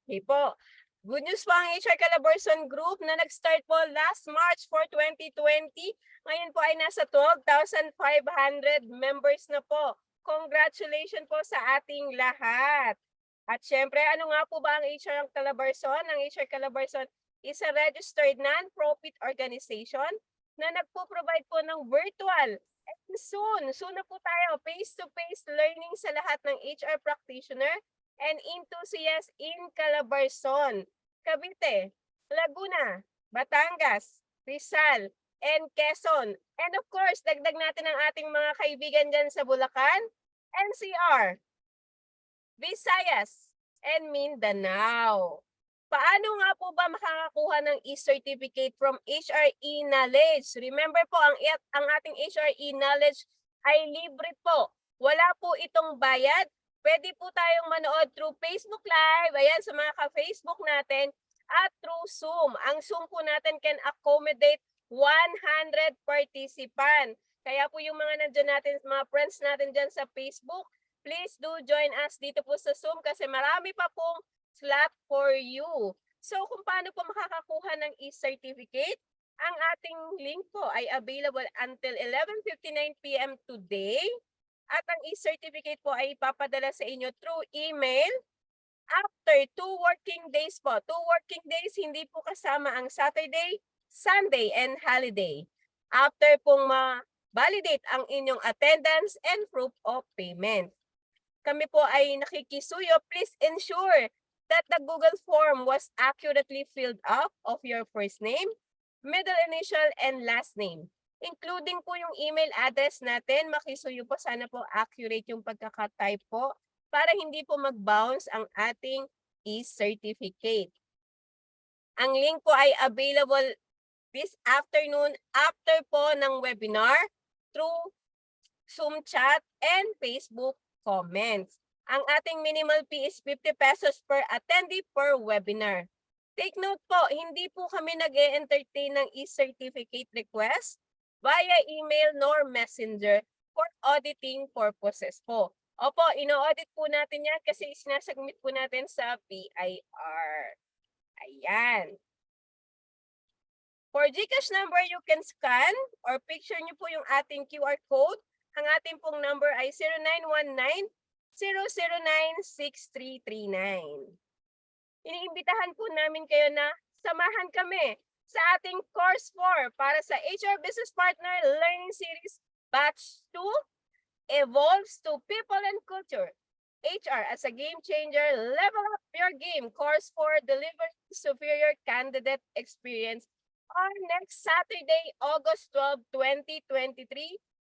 Okay po. Good news po ang HR Calabarzon Group na nag-start po last March for 2020. Ngayon po ay nasa 12,500 members na po. Congratulations po sa ating lahat. At syempre, ano nga po ba ang HR Calabarzon? Ang HR Calabarzon is a registered non-profit organization na nagpo-provide po ng virtual and soon na po tayo face-to-face learning sa lahat ng HR practitioner and enthusiasts in Calabarzon, Cavite, Laguna, Batangas, Rizal, and Quezon. And of course, dagdag natin ang ating mga kaibigan dyan sa Bulacan, NCR, Visayas, and Mindanao. Paano nga po ba makakakuha ng e-certificate from HRE Knowledge? Remember po, ang ating HRE Knowledge ay libre po. Wala po itong bayad. Pwede po tayong manood through Facebook Live, ayan, sa mga ka-Facebook natin, at through Zoom. Ang Zoom po natin can accommodate 100 participant. Kaya po yung mga nandyan natin, mga friends natin dyan sa Facebook, please do join us dito po sa Zoom kasi marami pa pong slot for you. So kung paano po makakakuha ng e-certificate, ang ating link po ay available until 11:59 p.m. today. At ang e-certificate po ay ipapadala sa inyo through email after 2 working days po. 2 working days, hindi po kasama ang Saturday, Sunday, and holiday. After pong ma-validate ang inyong attendance and proof of payment. Kami po ay nakikisuyo. Please ensure that the Google form was accurately filled up of your first name, middle initial, and last name. Including po yung email address natin. Makisuyo po, sana po accurate yung pagkakatype po para hindi po mag-bounce ang ating e-certificate. Ang link po ay available this afternoon after po ng webinar through Zoom chat and Facebook comments. Ang ating minimal fee is 50 pesos per attendee per webinar. Take note po, hindi po kami nag-e-entertain ng e-certificate request via email nor messenger for auditing purposes po. Opo, ino-audit po natin yan kasi sinasubmit po natin sa PIR. Ayan. For GCash number, you can scan or picture nyo po yung ating QR code. Ang ating pong number ay 0919-009-6339. Iniimbitahan po namin kayo na samahan kami sa ating course 4 para sa HR Business Partner Learning Series Batch 2 Evolves to People and Culture. HR as a Game Changer, Level Up Your Game. Course 4 Delivering Superior Candidate Experience on next Saturday, August 12, 2023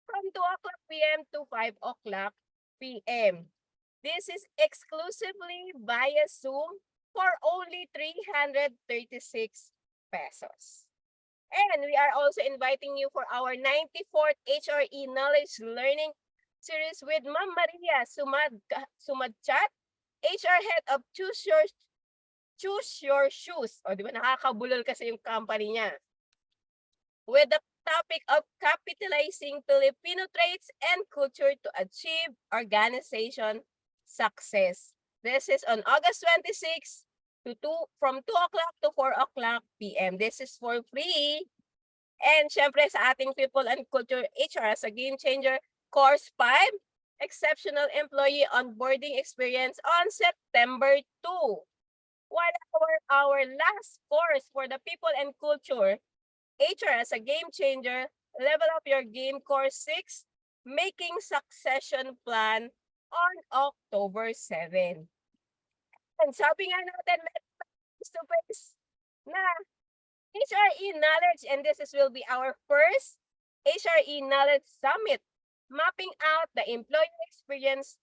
from 2 o'clock p.m. to 5 o'clock p.m. This is exclusively via Zoom for only 336 pesos. And we are also inviting you for our 94th HRE Knowledge Learning Series with Ma'am Maria Sumadchat, HR Head of Choose Your Shoes. O, di ba, nakakabulol kasi yung company niya. With the topic of capitalizing Filipino traits and culture to achieve organization success. This is on August 26 from 2 o'clock to 4 o'clock p.m. This is for free. And syempre sa ating People and Culture HR as a Game Changer, Course 5, Exceptional Employee Onboarding Experience on September 2. While our last course for the People and Culture, HR as a Game Changer, Level Up Your Game, Course 6, Making Succession Plan on October 7. And sabi nga natin, face-to-face na HRE Knowledge, and will be our first HRE Knowledge Summit, mapping out the employee experience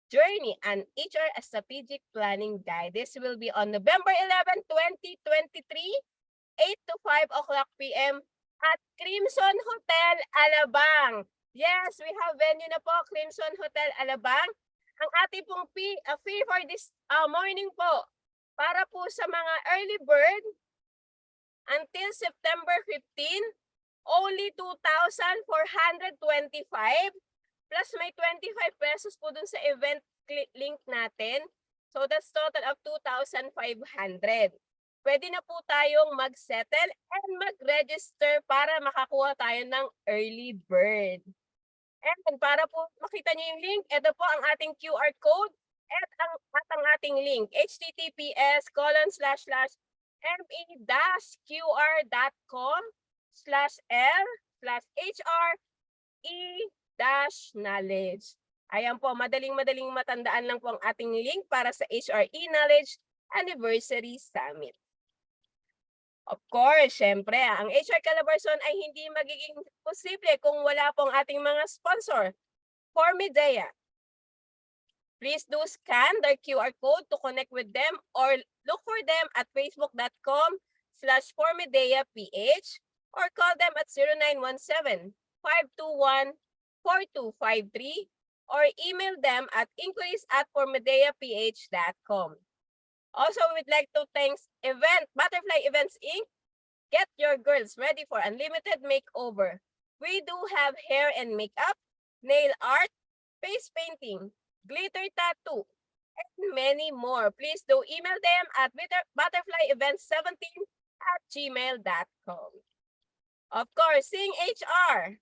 journey and HR strategic planning guide. This will be on November 11, 2023, 8 to 5 o'clock p.m. at Crimson Hotel, Alabang. Yes, we have venue na po, Crimson Hotel, Alabang. Ang ating pong fee for this morning po, para po sa mga early bird, until September 15, only 2,425 plus may 25 pesos po dun sa event link natin. So that's total of 2,500. Pwede na po tayong mag-settle and mag-register para makakuha tayo ng early bird. And para po makita niyo yung link, ito po ang ating QR code at ang ating link, https://me-qr.com/l/hr-e-knowledge. Ayan po, madaling-madaling matandaan lang po ang ating link para sa HRE Knowledge Anniversary Summit. Of course, syempre, ang HR Calabarzon ay hindi magiging posible kung wala pong ating mga sponsor. For Medea, please do scan their QR code to connect with them or look for them at facebook.com/formedeyaph or call them at 0917-521-4253 or email them at inquiries@formedeyaph.com. Also, we'd like to thank Butterfly Events Inc. Get your girls ready for unlimited makeover. We do have hair and makeup, nail art, face painting, glitter tattoo, and many more. Please do email them at butterflyevents17@gmail.com. Of course, Sing HR.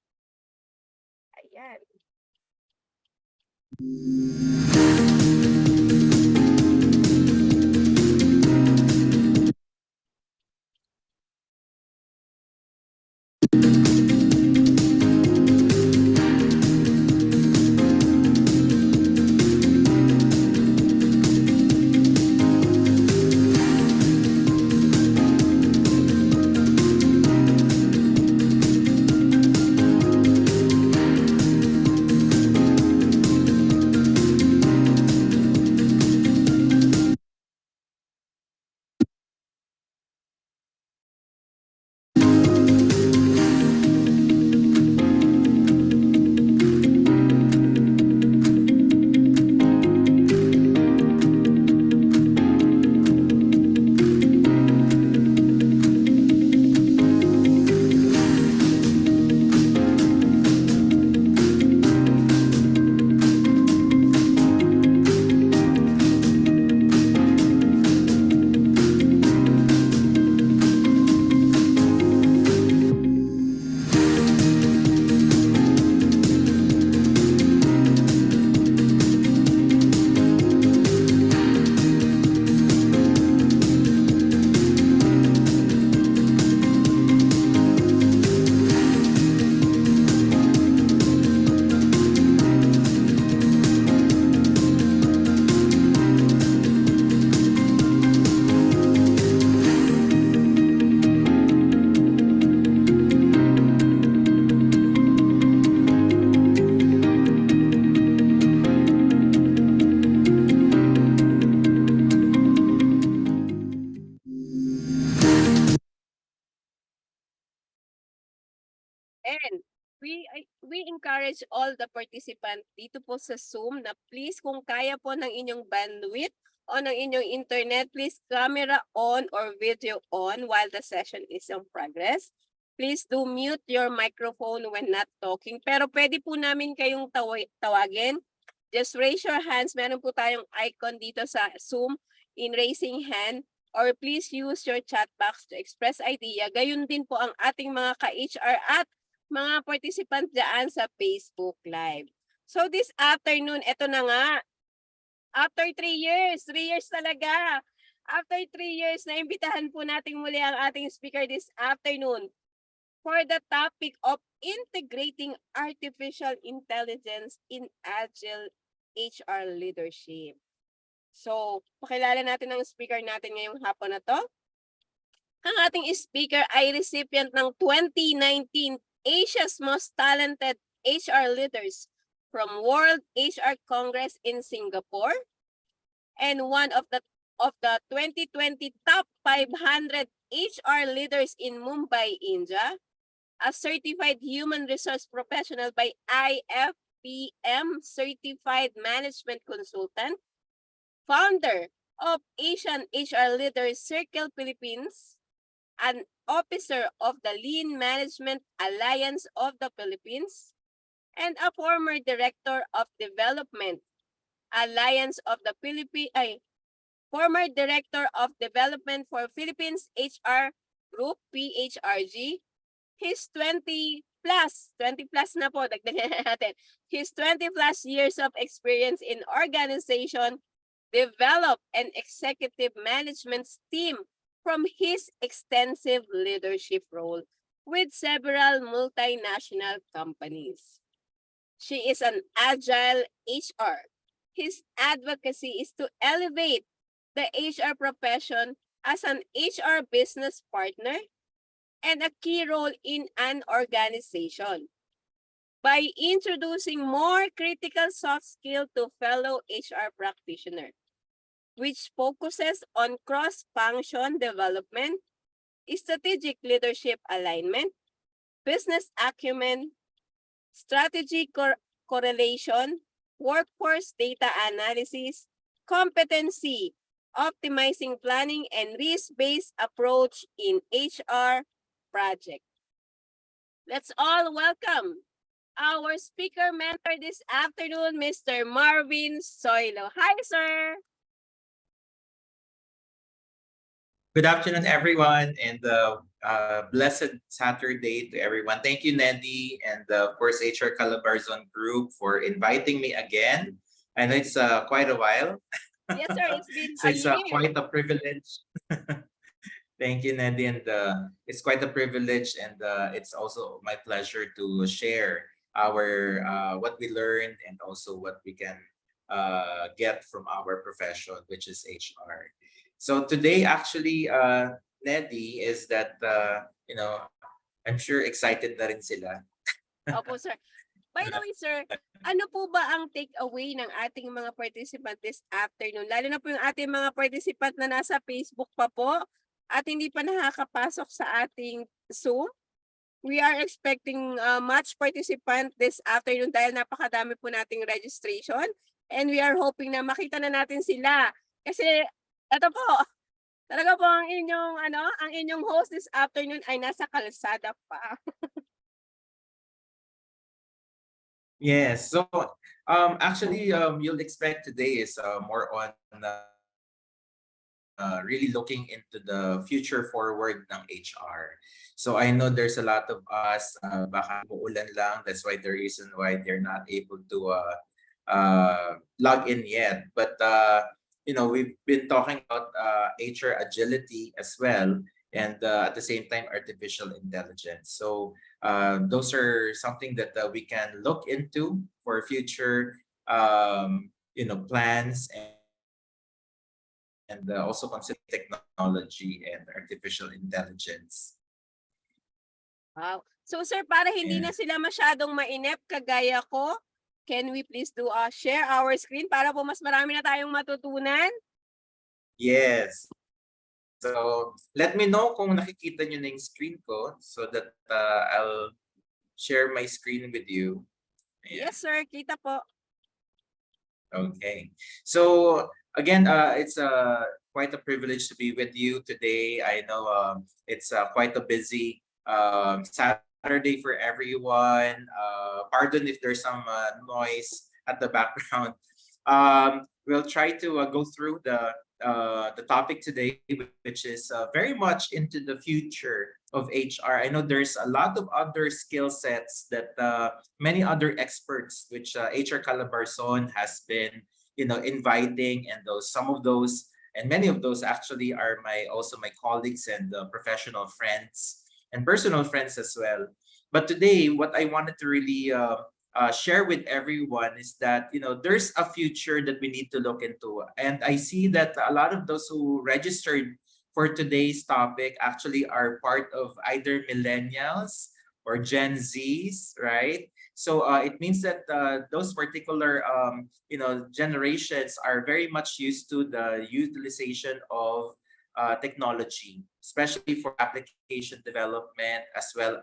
Ayan. And we encourage all the participants dito po sa Zoom na please kung kaya po ng inyong bandwidth o ng inyong internet, please camera on or video on while the session is in progress. Please do mute your microphone when not talking. Pero pwede po namin kayong tawagin. Just raise your hands. Meron po tayong icon dito sa Zoom in raising hand. Or please use your chat box to express idea. Gayun din po ang ating mga ka-HR at mga participant dyan sa Facebook Live. So this afternoon, eto na nga. After 3 years talaga. After 3 years, naimbitahan po natin muli ang ating speaker this afternoon for the topic of integrating artificial intelligence in Agile HR leadership. So, pakilala natin ang speaker natin ngayong hapon na to. Ang ating speaker ay recipient ng 2019 Asia's Most Talented HR Leaders from World HR Congress in Singapore and one of the 2020 Top 500 HR Leaders in Mumbai, India, a certified human resource professional by IFPM Certified Management Consultant, founder of Asian HR Leaders Circle Philippines, an officer of the Lean Management Alliance of the Philippines, and a former director of Development Alliance of the former Director of Development for Philippines HR Group, PHRG. His 20 plus na po, dagdagan natin. His 20 plus years of experience in organization, develop and executive management team from his extensive leadership role with several multinational companies. She is an agile HR. His advocacy is to elevate the HR profession as an HR business partner and a key role in an organization by introducing more critical soft skills to fellow HR practitioners, which focuses on cross-function development, strategic leadership alignment, business acumen, strategy correlation, workforce data analysis, competency, optimizing planning, and risk-based approach in HR project. Let's all welcome our speaker mentor this afternoon, Mr. Marvin Soilo. Hi, sir. Good afternoon, everyone, and blessed Saturday to everyone. Thank you, Nedi, and of course, HR Calabarzon Group for inviting me again. I know it's quite a while. Yes, sir. It's been So a it's year. quite a privilege. Thank you, Nedi, and it's quite a privilege, and it's also my pleasure to share our what we learned and also what we can get from our profession, which is HR. So today, actually, Nedi, is that I'm sure excited na rin sila. Opo, sir. By the way, sir, ano po ba ang take-away ng ating mga participant this afternoon? Lalo na po yung ating mga participant na nasa Facebook pa po at hindi pa nakakapasok sa ating Zoom. We are expecting much participant this afternoon dahil napakadami po nating registration and we are hoping na makita na natin sila. Kasi ito po, talaga po ang inyong host this afternoon ay nasa kalsada pa. Yes. So actually, you'll expect today is more on really looking into the future forward ng HR. So I know there's a lot of us, baka umuulan lang, that's why the reason why they're not able to log in yet. But we've been talking about HR agility as well, and at the same time, artificial intelligence. So those are something that we can look into for future plans, and also consider technology and artificial intelligence. Wow. So sir, para hindi na sila masyadong mainip kagaya ko, can we please do share our screen para po mas marami na tayong matutunan? Yes. So let me know kung nakikita nyo na yung screen ko so that I'll share my screen with you. Ayan. Yes sir, kita po. Okay. So again, it's quite a privilege to be with you today. I know it's quite a busy Saturday for everyone. Pardon if there's some noise at the background. We'll try to go through the topic today, which is very much into the future of HR. I know there's a lot of other skill sets that many other experts, which HR Calabarzon has been, inviting, and some of those, and many of those actually are my colleagues and professional friends and personal friends as well. But today, what I wanted to really share with everyone is that there's a future that we need to look into, and I see that a lot of those who registered for today's topic actually are part of either millennials or Gen Zs, right? So it means that those particular generations are very much used to the utilization of technology, especially for application development as well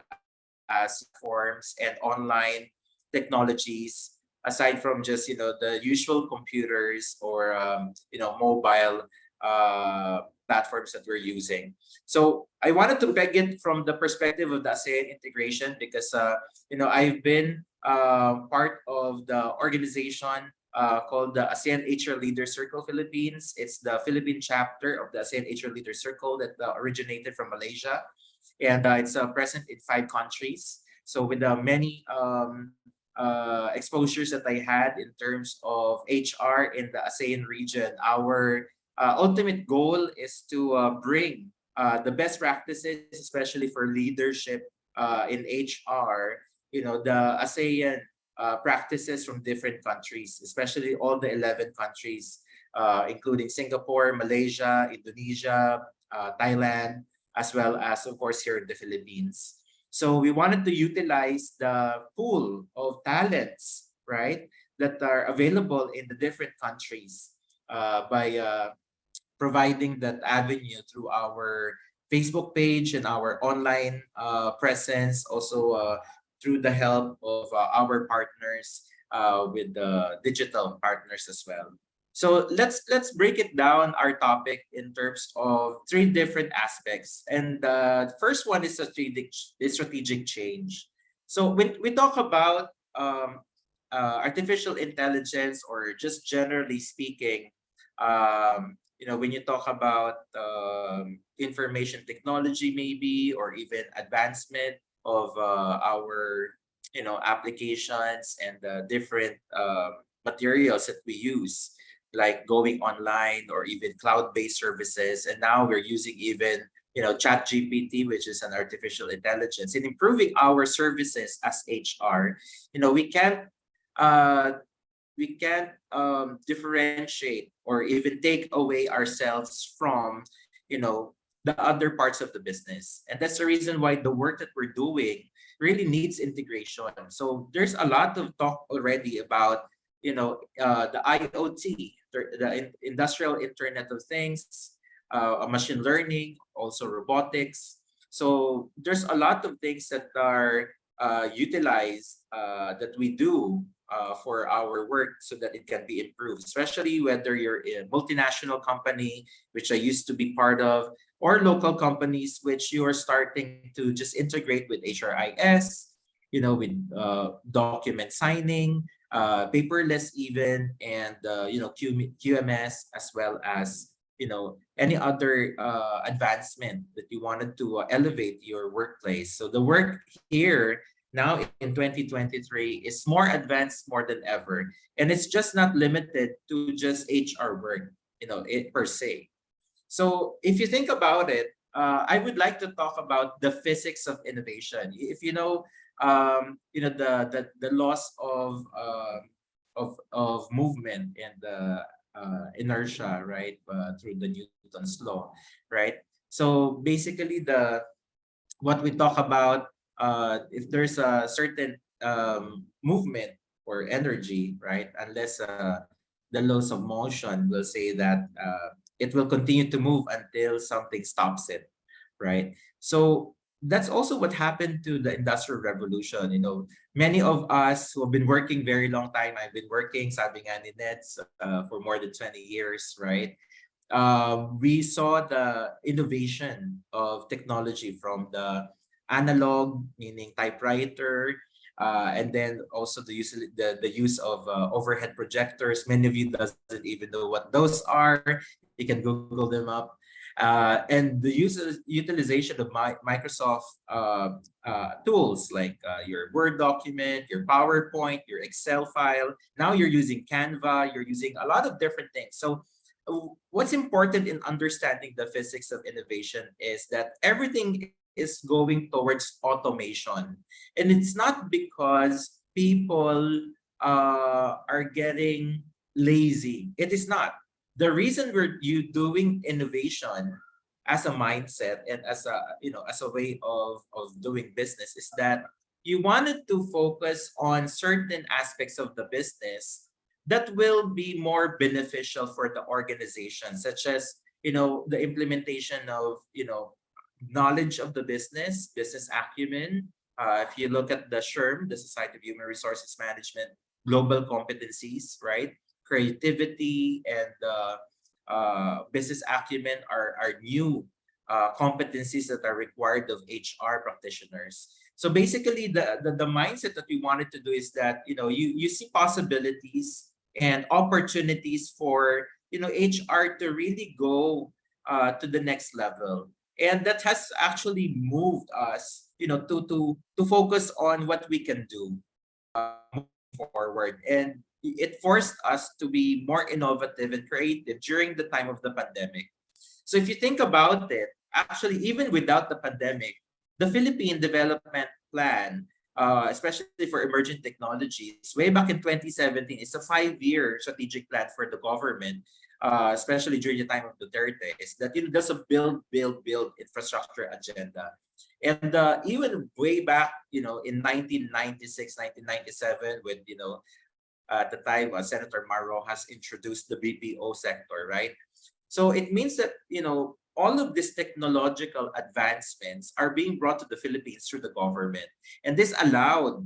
as forms and online technologies, aside from just the usual computers or mobile platforms that we're using. So I wanted to peg it from the perspective of the ASEAN integration because I've been part of the organization called the ASEAN HR Leader Circle Philippines. It's the Philippine chapter of the ASEAN HR Leader Circle that originated from Malaysia, and it's present in 5 countries. So with the many exposures that I had in terms of HR in the ASEAN region, our ultimate goal is to bring the best practices, especially for leadership in HR. The ASEAN practices from different countries, especially all the 11 countries, including Singapore, Malaysia, Indonesia, Thailand, as well as, of course, here in the Philippines. So we wanted to utilize the pool of talents, right, that are available in the different countries by providing that avenue through our Facebook page and our online presence, also through the help of our partners with the digital partners as well. So let's break it down our topic in terms of 3 different aspects. And the first one is strategic change. So when we talk about artificial intelligence, or just generally speaking, when you talk about information technology, maybe, or even advancement of our applications and the different materials that we use, like going online or even cloud-based services, and now we're using even chat gpt, which is an artificial intelligence, in improving our services as HR. We can't uh, differentiate or even take away ourselves from the other parts of the business, and that's the reason why the work that we're doing really needs integration. So there's a lot of talk already about the IoT, the industrial internet of things, machine learning, also robotics. So there's a lot of things that are utilized that we do for our work so that it can be improved, especially whether you're in a multinational company, which I used to be part of, or local companies, which you are starting to just integrate with HRIS, with document signing, paperless even, and QMS, as well as any other advancement that you wanted to elevate your workplace. So the work here now in 2023 is more advanced more than ever, and it's just not limited to just HR work, it per se. So if you think about it, I would like to talk about the physics of innovation. If the laws of movement and the inertia, right, through the Newton's law, right. So basically, what we talk about, if there's a certain movement or energy, right, unless the laws of motion will say that it will continue to move until something stops it, right? So that's also what happened to the industrial revolution. Many of us who have been working very long time, I've been working, sabi nga ni Neds, for more than 20 years, right? We saw the innovation of technology from the analog, meaning typewriter, and then also the use of overhead projectors. Many of you doesn't even know what those are. You can Google them up. And the utilization of Microsoft tools, like your Word document, your PowerPoint, your Excel file. Now you're using Canva. You're using a lot of different things. So what's important in understanding the physics of innovation is that everything is going towards automation. And it's not because people are getting lazy. It is not. The reason we're you doing innovation as a mindset and as a way of doing business is that you wanted to focus on certain aspects of the business that will be more beneficial for the organization, such as the implementation of knowledge of the business acumen. If you look at the SHRM, the Society of Human Resources Management, global competencies, right? Creativity and business acumen are new competencies that are required of HR practitioners. So basically, the mindset that we wanted to do is that you see possibilities and opportunities for HR to really go to the next level. And that has actually moved us to focus on what we can do moving forward. And it forced us to be more innovative and creative during the time of the pandemic. So if you think about it, actually, even without the pandemic, the Philippine Development Plan, especially for emerging technologies, way back in 2017, is a 5-year strategic plan for the government, especially during the time of Duterte, is that there's a build infrastructure agenda. And even way back, in 1996, 1997, with at the time, Senator Maro has introduced the BPO sector, right? So it means that, all of these technological advancements are being brought to the Philippines through the government. And this allowed,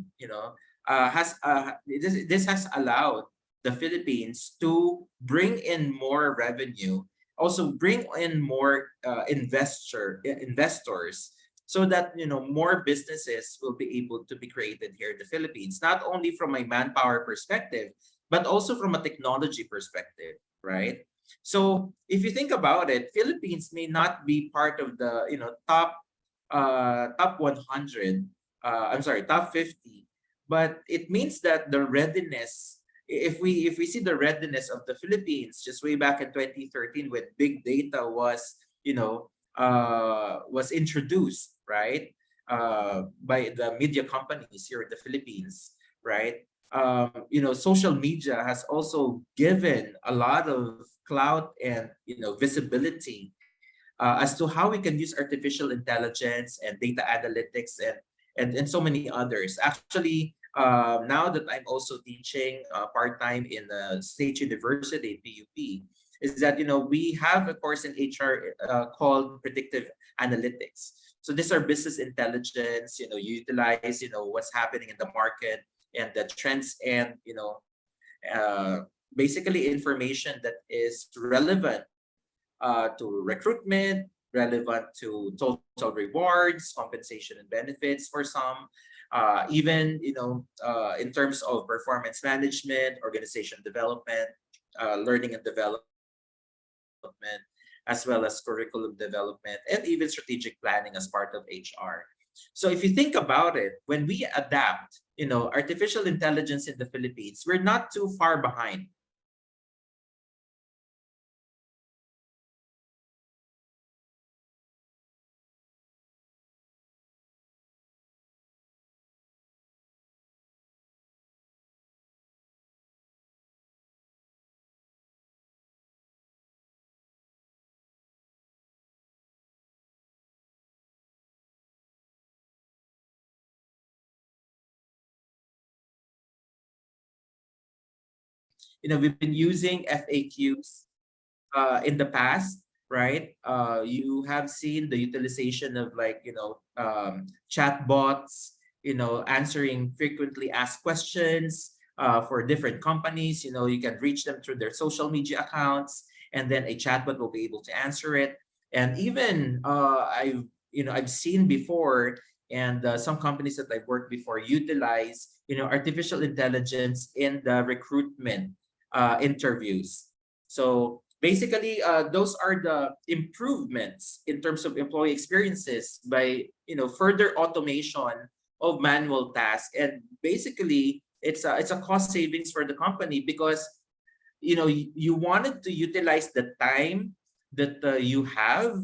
this has allowed the Philippines to bring in more revenue, also bring in more investors, so that more businesses will be able to be created here in the Philippines, not only from a manpower perspective, but also from a technology perspective, right? So if you think about it, Philippines may not be part of the top 100. I'm sorry, top 50, but it means that the readiness. If we see the readiness of the Philippines just way back in 2013 when big data was introduced, right, by the media companies here in the Philippines, right? Social media has also given a lot of clout and visibility as to how we can use artificial intelligence and data analytics and so many others. Actually, now that I'm also teaching part time in the State University PUP, is that we have a course in HR called predictive analytics. So these are business intelligence. You utilize what's happening in the market and the trends and uh, basically information that is relevant to recruitment, relevant to total rewards, compensation and benefits for some, even in terms of performance management, organization development, learning and development, as well as curriculum development, and even strategic planning as part of HR. So if you think about it, when we adapt, artificial intelligence in the Philippines, we're not too far behind. We've been using FAQs in the past, right? You have seen the utilization of like, chat bots, answering frequently asked questions for different companies. You can reach them through their social media accounts, and then a chatbot will be able to answer it. And even I've seen before, and some companies that I've worked before utilize, artificial intelligence in the recruitment interviews. So basically, those are the improvements in terms of employee experiences by further automation of manual tasks, and basically it's a cost savings for the company because you wanted to utilize the time that you have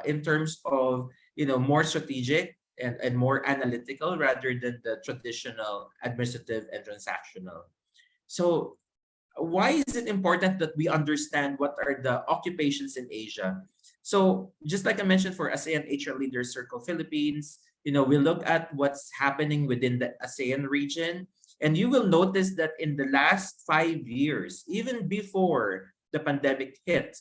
in terms of more strategic and more analytical rather than the traditional administrative and transactional. So why is it important that we understand what are the occupations in Asia? So just like I mentioned for ASEAN HR Leaders Circle Philippines, we look at what's happening within the ASEAN region. And you will notice that in the last 5 years, even before the pandemic hit,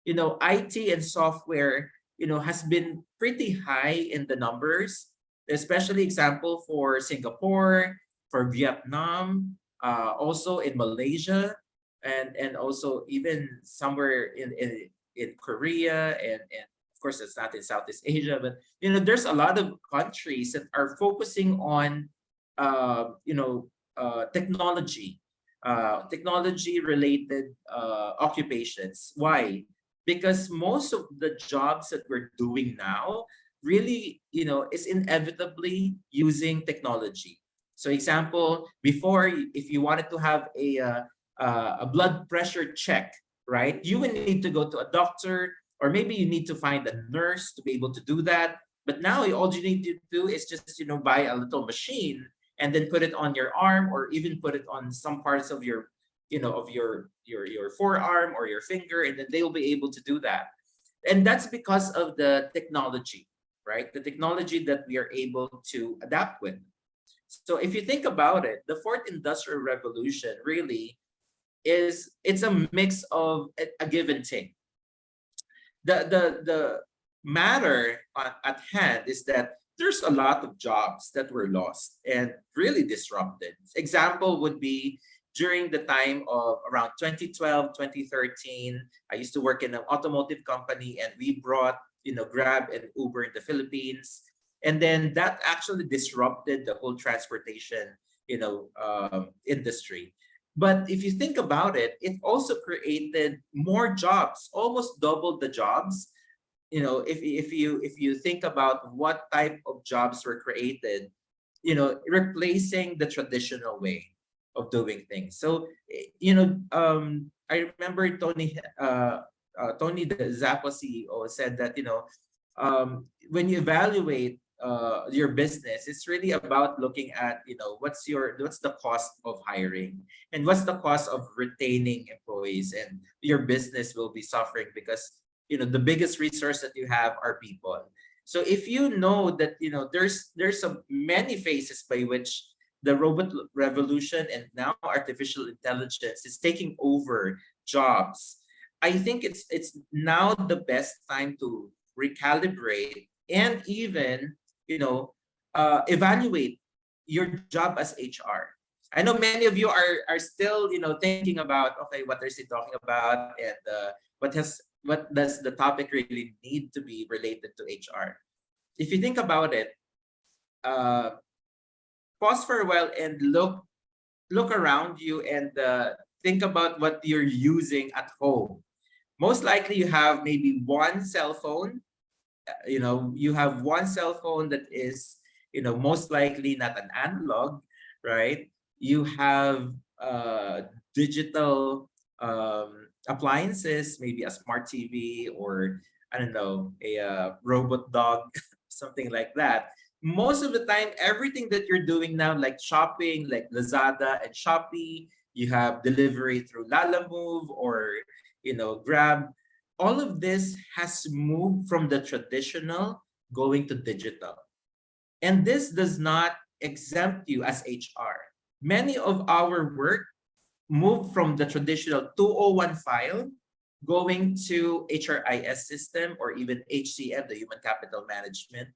IT and software, has been pretty high in the numbers, especially example for Singapore, for Vietnam, also in Malaysia, and also even somewhere in Korea, and of course it's not in Southeast Asia, but there's a lot of countries that are focusing on technology technology related occupations. Why? Because most of the jobs that we're doing now really, is inevitably using technology. So example, before, if you wanted to have a blood pressure check, right, you would need to go to a doctor, or maybe you need to find a nurse to be able to do that. But now all you need to do is just, buy a little machine and then put it on your arm, or even put it on some parts of your, your forearm or your finger, and then they'll be able to do that. And that's because of the technology, right? The technology that we are able to adapt with. So if you think about it, the fourth industrial revolution really is, it's a mix of a give and take. The matter at hand is that there's a lot of jobs that were lost and really disrupted. Example would be during the time of around 2012, 2013. I used to work in an automotive company, and we brought, Grab and Uber in the Philippines. And then that actually disrupted the whole transportation, industry. But if you think about it, it also created more jobs, almost doubled the jobs. If you think about what type of jobs were created, replacing the traditional way of doing things. So, I remember Tony, the Zappa CEO, said that, when you evaluate your business, it's really about looking at, what's the cost of hiring, and what's the cost of retaining employees, and your business will be suffering because, the biggest resource that you have are people. So if you know that, there's a many phases by which the robot revolution and now artificial intelligence is taking over jobs, I think it's now the best time to recalibrate and even, evaluate your job as HR. I know many of you are still, thinking about, okay, what is he talking about, and what does the topic really need to be related to HR. If you think about it, uh, pause for a while and look around you, and think about what you're using at home. Most likely you have maybe one cell phone. You have one cell phone that is, most likely not an analog, right? You have digital appliances, maybe a smart TV, or I don't know, a robot dog, something like that. Most of the time, everything that you're doing now, like shopping, like Lazada and Shopee, you have delivery through Lalamove or, Grab. All of this has moved from the traditional going to digital. And this does not exempt you as HR. Many of our work moved from the traditional 201 file going to HRIS system, or even HCM, the human capital management.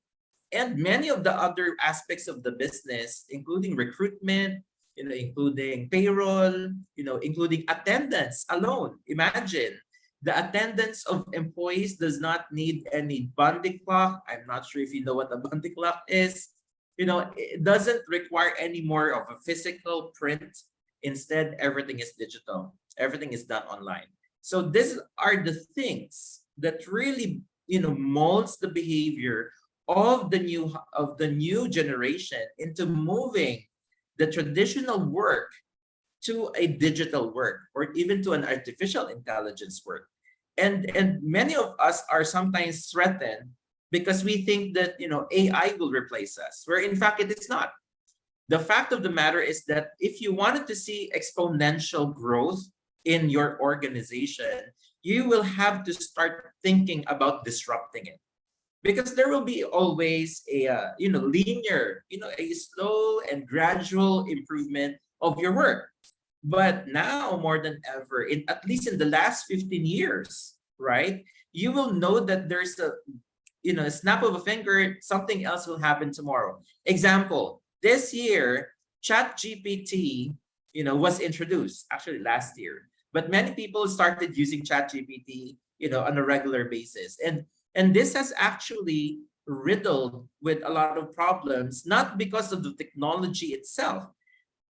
And many of the other aspects of the business, including recruitment, including payroll, including attendance alone. Imagine the attendance of employees does not need any Bundy clock. I'm not sure if you know what a Bundy clock is. It doesn't require any more of a physical print. Instead, everything is digital. Everything is done online. So these are the things that really, molds the behavior of the new generation into moving the traditional work to a digital work, or even to an artificial intelligence work. And many of us are sometimes threatened because we think that, AI will replace us, where in fact it is not. The fact of the matter is that if you wanted to see exponential growth in your organization, you will have to start thinking about disrupting it, because there will be always a linear, a slow and gradual improvement of your work. But now more than ever, in at least in the last 15 years, right, you will know that there's a snap of a finger, something else will happen tomorrow. Example, this year, chat gpt, was introduced actually last year, but many people started using chat gpt, on a regular basis. And this has actually riddled with a lot of problems, not because of the technology itself,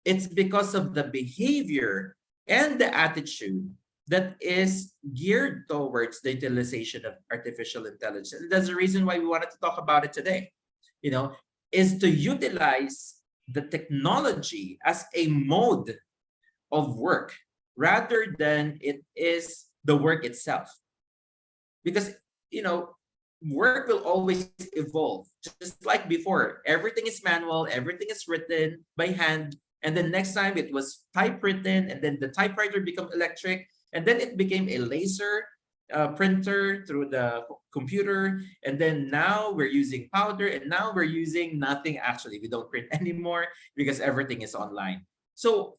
It's because of the behavior and the attitude that is geared towards the utilization of artificial intelligence. And that's the reason why we wanted to talk about it today. You know, is to utilize the technology as a mode of work rather than it is the work itself. Because, you know, work will always evolve. Just like before, everything is manual, everything is written by hand, and then next time it was typewritten, and then the typewriter became electric, and then it became a laser printer through the computer, and then now we're using powder, and now we're using nothing. Actually, we don't print anymore because everything is online. So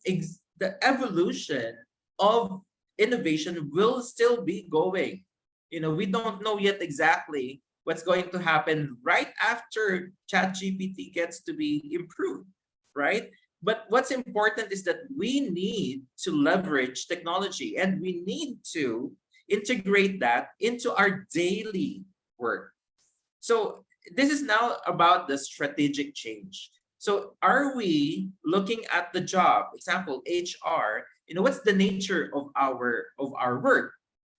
the evolution of innovation will still be going. You know, we don't know yet exactly what's going to happen right after ChatGPT gets to be improved, right? But what's important is that we need to leverage technology, and we need to integrate that into our daily work. So this is now about the strategic change. So are we looking at the job, example HR, you know, what's the nature of our work?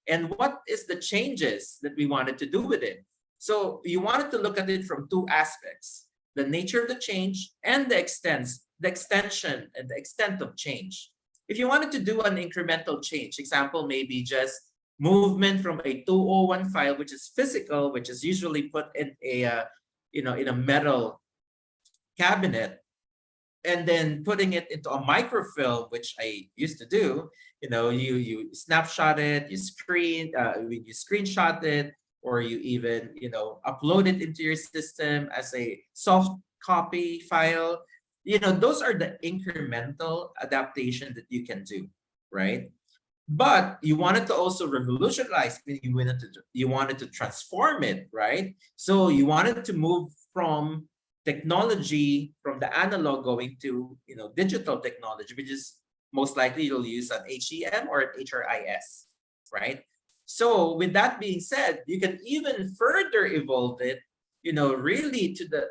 And what is the changes that we wanted to do with it? So you wanted to look at it from two aspects: the nature of the change and the extension and the extent of change. If you wanted to do an incremental change, example, maybe just movement from a 201 file, which is physical, which is usually put in a in a metal cabinet, and then putting it into a microfilm, which I used to do. You know, you snapshot it, you screenshot it, or you even upload it into your system as a soft copy file. You know, those are the incremental adaptation that you can do, right? But you wanted to also revolutionize, you wanted to transform it, right? So you wanted to move from technology, from the analog going to digital technology, which is most likely you'll use an HEM or an HRIS, right? So with that being said, you can even further evolve it, really to the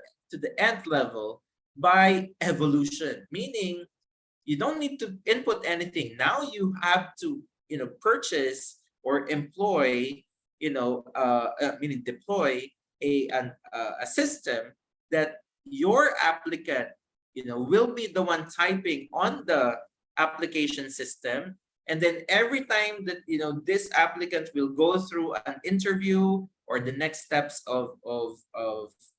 nth level by evolution, meaning you don't need to input anything. Now you have to purchase or employ, meaning deploy a system that your applicant will be the one typing on the application system. And then every time that this applicant will go through an interview or the next steps of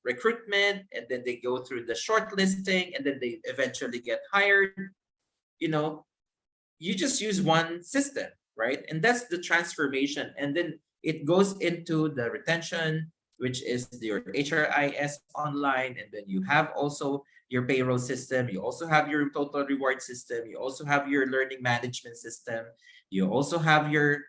recruitment, and then they go through the shortlisting, and then they eventually get hired, you know you just use one system, right? And that's the transformation. And then it goes into the retention, which is your HRIS online. And then you have also your payroll system. You also have your total reward system. You also have your learning management system. You also have your,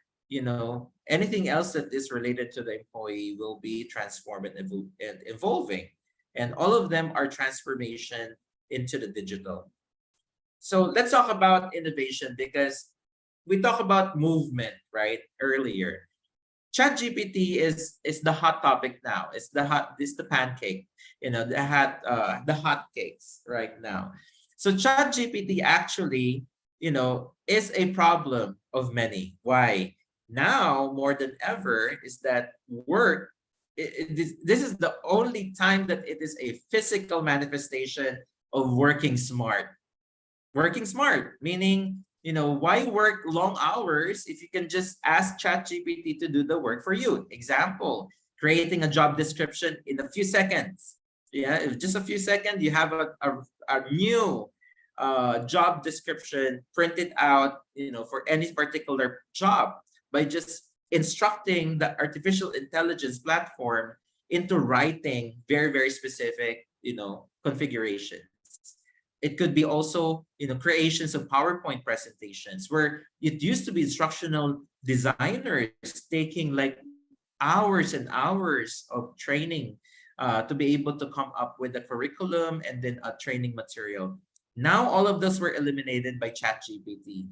anything else that is related to the employee will be transformed and evolving. And all of them are transformation into the digital. So let's talk about innovation, because we talked about movement right earlier. ChatGPT is the hot topic now. It's the pancake, the hot cakes right now. So ChatGPT actually, is a problem of many. Why? Now more than ever is that work. This is the only time that it is a physical manifestation of working smart. Working smart, meaning, why work long hours if you can just ask ChatGPT to do the work for you? Example, creating a job description in a few seconds. Yeah, in just a few seconds, you have a new job description printed out, for any particular job by just instructing the artificial intelligence platform into writing very, very specific, configurations. It could be also, creations of PowerPoint presentations, where it used to be instructional designers taking like hours and hours of training to be able to come up with a curriculum and then a training material. Now all of those were eliminated by ChatGPT.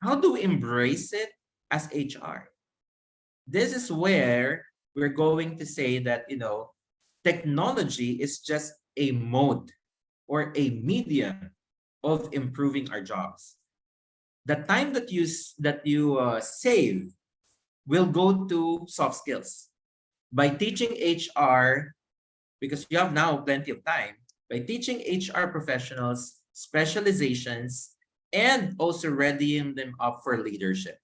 How do we embrace it as HR? This is where we're going to say that, technology is just a mode or a medium of improving our jobs. The time that you save will go to soft skills by teaching HR, because you have now plenty of time, by teaching HR professionals specializations and also readying them up for leadership.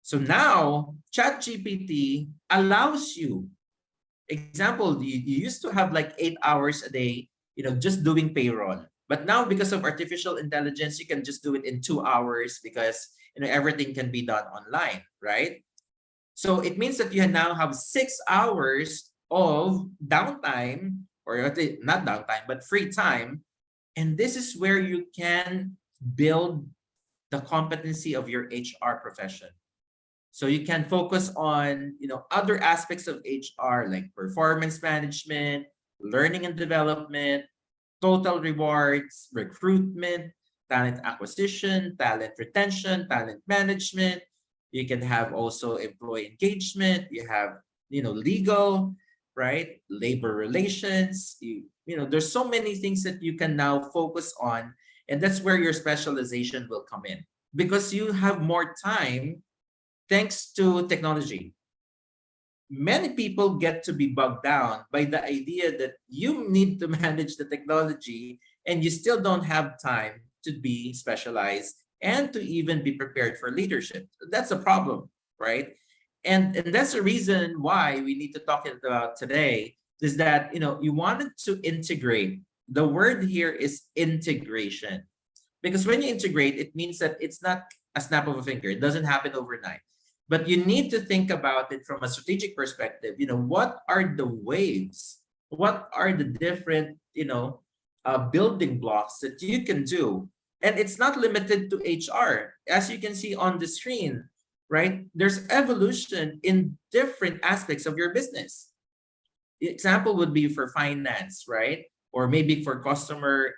So now ChatGPT allows you, example, you used to have like 8 hours a day, just doing payroll. But now because of artificial intelligence, you can just do it in 2 hours because everything can be done online, right? So it means that you now have 6 hours of downtime, or not downtime, but free time. And this is where you can build the competency of your HR profession. So you can focus on, other aspects of HR like performance management, learning and development, total rewards, recruitment, talent acquisition, talent retention, talent management. You can have also employee engagement. You have, legal, right? Labor relations. There's so many things that you can now focus on. And that's where your specialization will come in because you have more time thanks to technology. Many people get to be bogged down by the idea that you need to manage the technology and you still don't have time to be specialized and to even be prepared for leadership. That's a problem, right? And that's the reason why we need to talk about today is that you wanted to integrate. The word here is integration. Because when you integrate, it means that it's not a snap of a finger. It doesn't happen overnight. But you need to think about it from a strategic perspective. What are the waves? What are the different, building blocks that you can do? And it's not limited to HR. As you can see on the screen, right? There's evolution in different aspects of your business. Example would be for finance, right? Or maybe for customer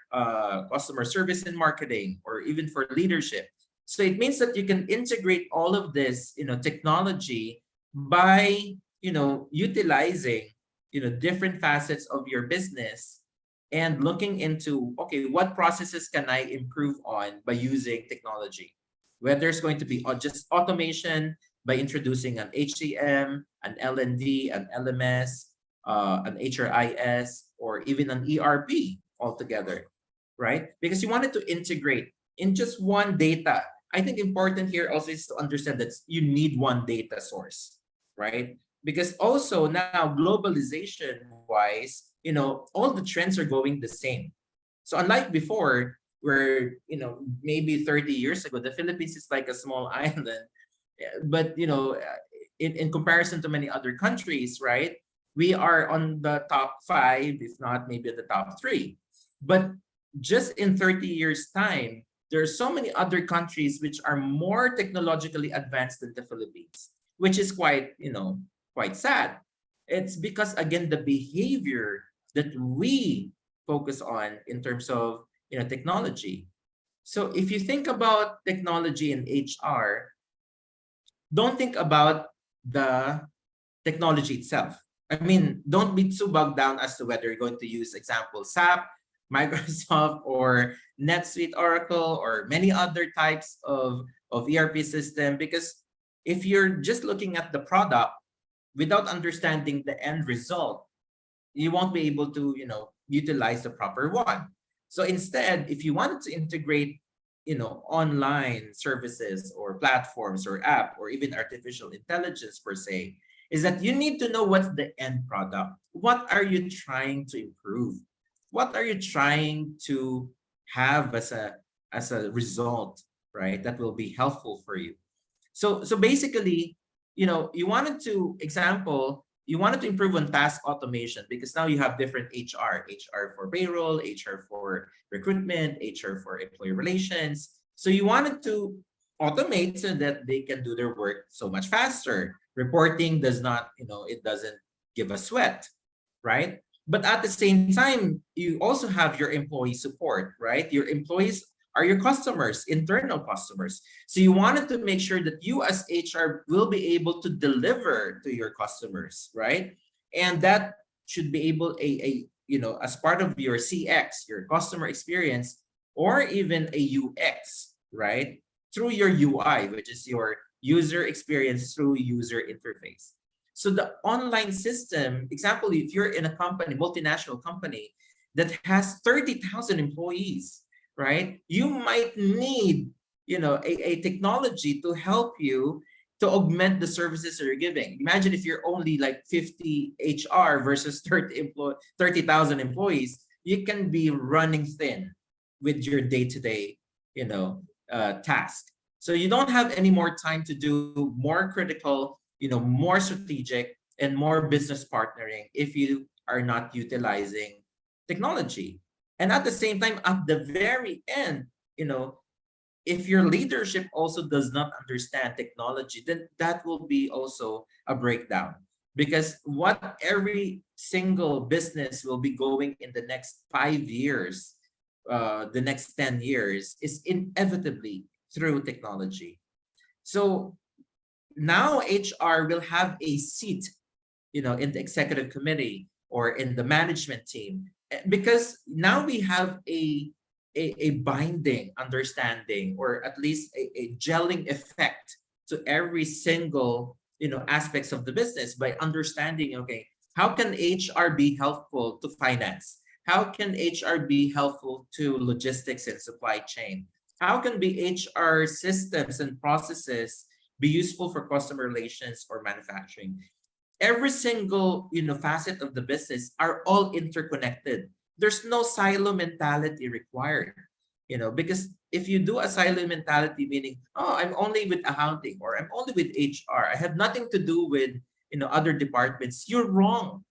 service and marketing, or even for leadership. So it means that you can integrate all of this, technology by, utilizing, different facets of your business and looking into, okay, what processes can I improve on by using technology? Whether it's going to be just automation by introducing an HCM, an LND, an LMS, an HRIS, or even an ERP altogether, right? Because you wanted to integrate in just one data. I think important here also is to understand that you need one data source, right? Because also now globalization wise, all the trends are going the same. So unlike before, where maybe 30 years ago, the Philippines is like a small island, but in comparison to many other countries, right? We are on the top 5, if not maybe the top 3. But just in 30 years time, there are so many other countries which are more technologically advanced than the Philippines, which is quite sad. It's because again the behavior that we focus on in terms of technology. So if you think about technology in HR, don't think about the technology itself. I mean, don't be too bogged down as to whether you're going to use example SAP, Microsoft, or NetSuite, Oracle, or many other types of ERP system. Because if you're just looking at the product without understanding the end result, you won't be able to utilize the proper one. So instead, if you wanted to integrate online services or platforms or app or even artificial intelligence per se, is that you need to know what's the end product. What are you trying to improve? What are you trying to have as a result, right? That will be helpful for you. So basically, you wanted to improve on task automation because now you have different HR for payroll, HR for recruitment, HR for employee relations. So you wanted to automate so that they can do their work so much faster. Reporting does not, it doesn't give a sweat, right? But at the same time, you also have your employee support, right? Your employees are your customers, internal customers. So you wanted to make sure that you as HR will be able to deliver to your customers, right? And that should be able as part of your CX, your customer experience, or even a UX, right? Through your UI, which is your user experience through user interface. So the online system, example, if you're in a company, multinational company that has 30,000 employees, right? You might need, a technology to help you to augment the services that you're giving. Imagine if you're only like 50 HR versus 30,000 employees, you can be running thin with your day-to-day, task. So you don't have any more time to do more critical, more strategic and more business partnering if you are not utilizing technology. And at the same time, at the very end, if your leadership also does not understand technology, then that will be also a breakdown. Because what every single business will be going in the next 5 years, the next 10 years, is inevitably through technology. So now HR will have a seat, in the executive committee or in the management team, because now we have a binding understanding, or at least a gelling effect to every single, aspects of the business, by understanding, okay, how can HR be helpful to finance? How can HR be helpful to logistics and supply chain? How can be HR systems and processes be useful for customer relations or manufacturing? Every single, facet of the business are all interconnected. There's no silo mentality required, because if you do a silo mentality, meaning, oh, I'm only with accounting, or I'm only with HR, I have nothing to do with, other departments, you're wrong.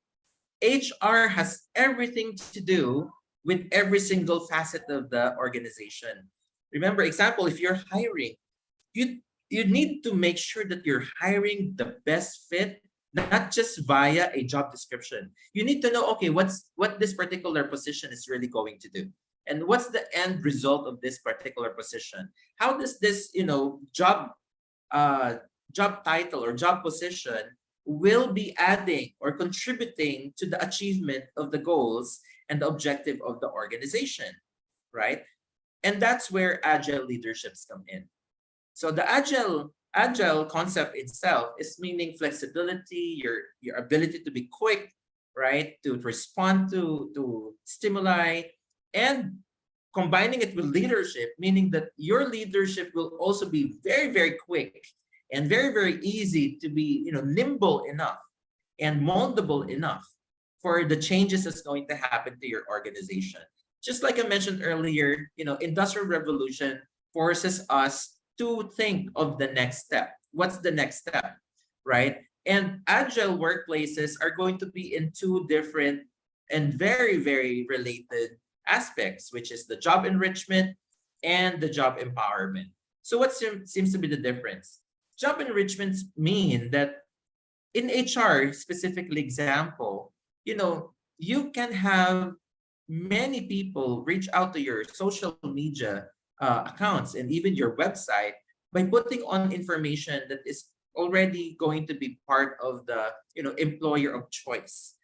HR has everything to do with every single facet of the organization. Remember, example, if you're hiring, you need to make sure that you're hiring the best fit, not just via a job description. You need to know, okay, what this particular position is really going to do, and what's the end result of this particular position. How does this, uh, job title or job position will be adding or contributing to the achievement of the goals and the objective of the organization, right? And that's where agile leaderships come in. So the agile concept itself is meaning flexibility, your ability to be quick, right? To respond to stimuli, and combining it with leadership, meaning that your leadership will also be very, very quick and very, very easy to be, nimble enough and moldable enough for the changes that's going to happen to your organization. Just like I mentioned earlier, industrial revolution forces us to think of the next step. What's the next step, right? And agile workplaces are going to be in two different and very, very related aspects, which is the job enrichment and the job empowerment. So what seems to be the difference? Job enrichments mean that in HR, specifically example, you can have many people reach out to your social media accounts and even your website by putting on information that is already going to be part of the, employer of choice,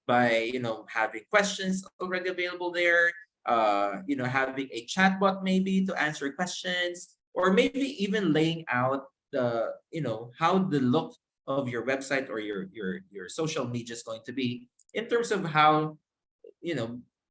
by, having questions already available there, having a chatbot maybe to answer questions, or maybe even laying out the, how the look of your website or your social media is going to be, in terms of how,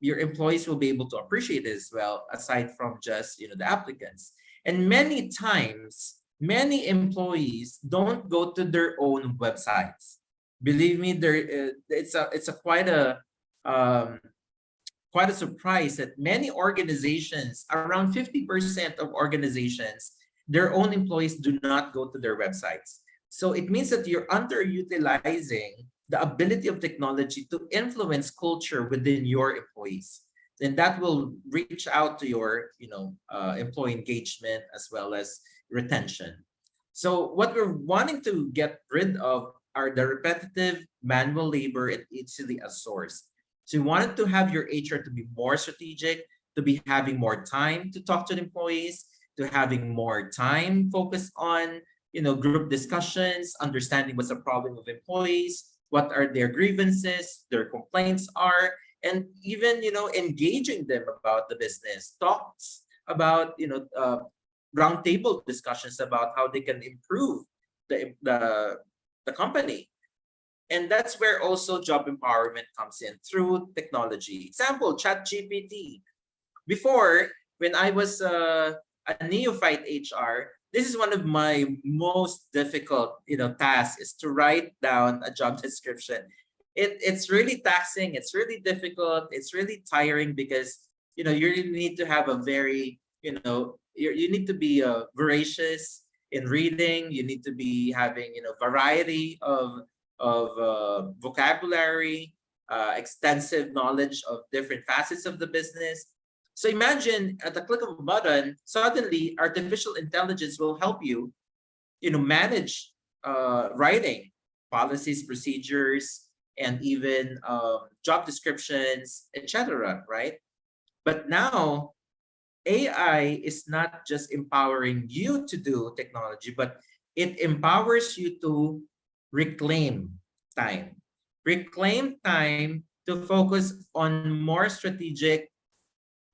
your employees will be able to appreciate it as well, aside from just, the applicants. And many times, many employees don't go to their own websites. Believe me, there it's a um, quite a surprise that many organizations, around 50% of organizations, their own employees do not go to their websites. So it means that you're underutilizing the ability of technology to influence culture within your employees. And that will reach out to your, employee engagement as well as retention. So what we're wanting to get rid of are the repetitive manual labor and easily outsourced. So you wanted to have your HR to be more strategic, to be having more time to talk to the employees, to having more time focused on, group discussions, understanding what's the problem of employees, what are their grievances, their complaints are, and even engaging them about the business, talks about roundtable discussions about how they can improve the company. And that's where also job empowerment comes in through technology. Example, chat GPT. Before, when I was a neophyte HR, this is one of my most difficult tasks, is to write down a job description. It's really taxing, it's really difficult, it's really tiring, because you really need to have a very you need to be voracious in reading. You need to be having variety of vocabulary, extensive knowledge of different facets of the business. So imagine, at the click of a button, suddenly artificial intelligence will help you, manage writing policies, procedures, and even job descriptions, etc. Right? But now AI is not just empowering you to do technology, but it empowers you to reclaim time. Reclaim time to focus on more strategic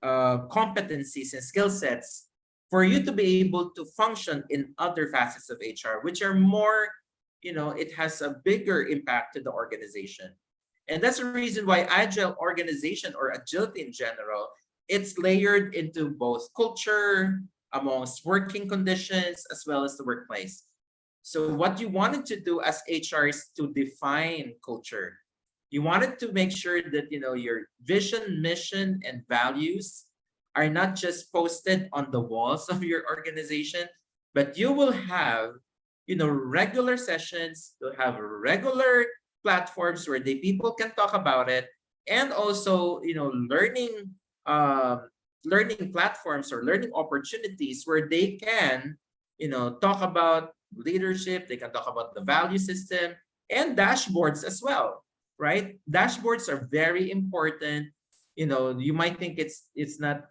competencies and skill sets for you to be able to function in other facets of HR, which are more, it has a bigger impact to the organization. And that's the reason why agile organization, or agility in general, it's layered into both culture, amongst working conditions, as well as the workplace. So what you wanted to do as HR is to define culture. You wanted to make sure that your vision, mission, and values are not just posted on the walls of your organization, but you will have regular sessions, to have regular platforms where the people can talk about it, and also uh, learning platforms or learning opportunities where they can talk about leadership, they can talk about the value system, and dashboards as well, right? Dashboards are very important. You might think it's not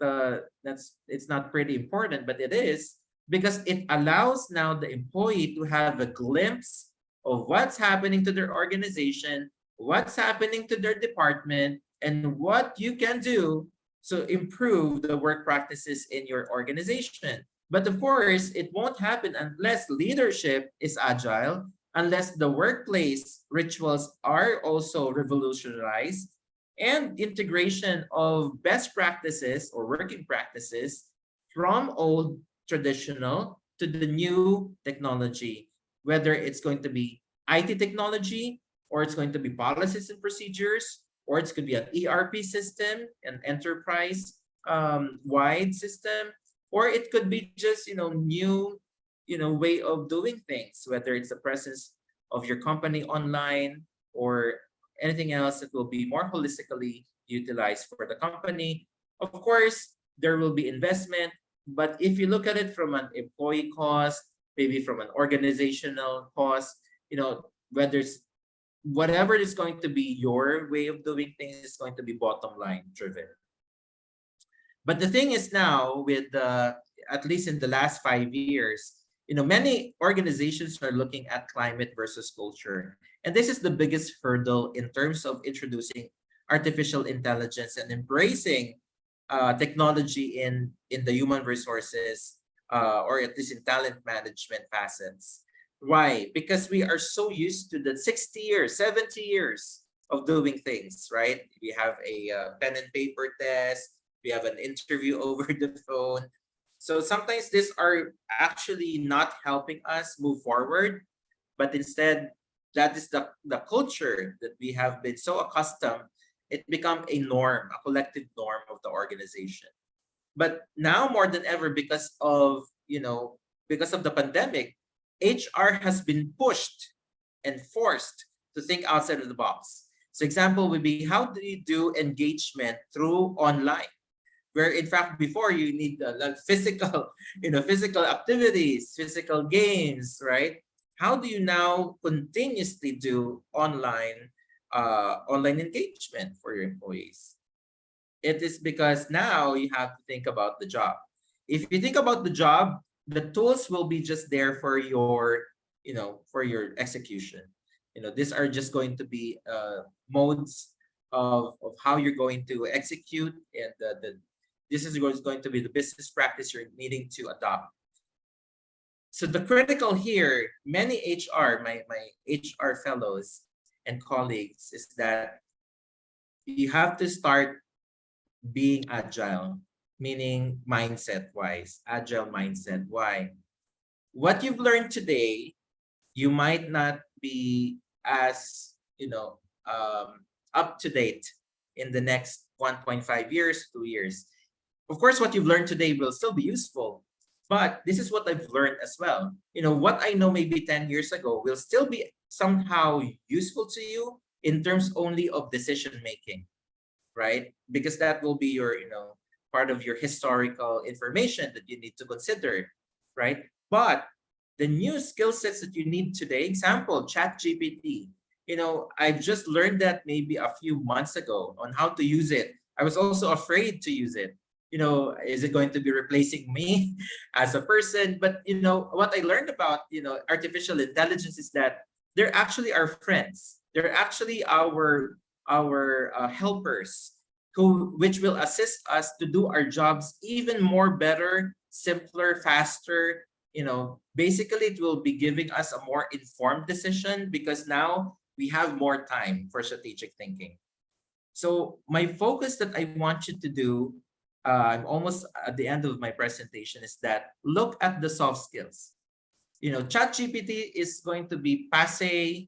pretty important, but it is, because it allows now the employee to have a glimpse of what's happening to their organization, what's happening to their department, and what you can do to improve the work practices in your organization. But of course, it won't happen unless leadership is agile, unless the workplace rituals are also revolutionized, and integration of best practices or working practices from old traditional to the new technology, whether it's going to be IT technology, or it's going to be policies and procedures, or it's going to be an ERP system, an enterprise wide system, or it could be just new way of doing things, whether it's the presence of your company online, or anything else that will be more holistically utilized for the company. Of course, there will be investment, but if you look at it from an employee cost, maybe from an organizational cost, whether it's whatever is going to be your way of doing things, is going to be bottom line driven. But the thing is now, with at least in the last 5 years, many organizations are looking at climate versus culture. And this is the biggest hurdle in terms of introducing artificial intelligence and embracing technology in the human resources, or at least in talent management facets. Why? Because we are so used to the 60 years, 70 years of doing things, right? We have a pen and paper test, we have an interview over the phone. So sometimes these are actually not helping us move forward, but instead, that is the culture that we have been so accustomed. It become a norm, a collective norm of the organization. But now more than ever, because of the pandemic, HR has been pushed and forced to think outside of the box. So example would be, how do you do engagement through online? Where in fact before, you need like physical, physical activities, physical games, right? How do you now continuously do online engagement for your employees? It is because now you have to think about the job. If you think about the job, the tools will be just there for your execution. These are just going to be modes of how you're going to execute, and this is going to be the business practice you're needing to adopt. So the critical here, many HR, my HR fellows and colleagues, is that you have to start being agile, meaning mindset wise, agile mindset. Why? What you've learned today, you might not be as, up to date in the next 1.5 years, 2 years. Of course, what you've learned today will still be useful, but this is what I've learned as well. What I know maybe 10 years ago will still be somehow useful to you in terms only of decision making, right? Because that will be your, part of your historical information that you need to consider, right? But the new skill sets that you need today, example, Chat GPT. I've just learned that maybe a few months ago on how to use it. I was also afraid to use it. Is it going to be replacing me as a person? But what I learned about artificial intelligence is that they're actually our friends. They're actually our helpers, which will assist us to do our jobs even more better, simpler, faster. Basically, it will be giving us a more informed decision because now we have more time for strategic thinking. So my focus that I want you to do, I'm almost at the end of my presentation, is that look at the soft skills. ChatGPT is going to be passe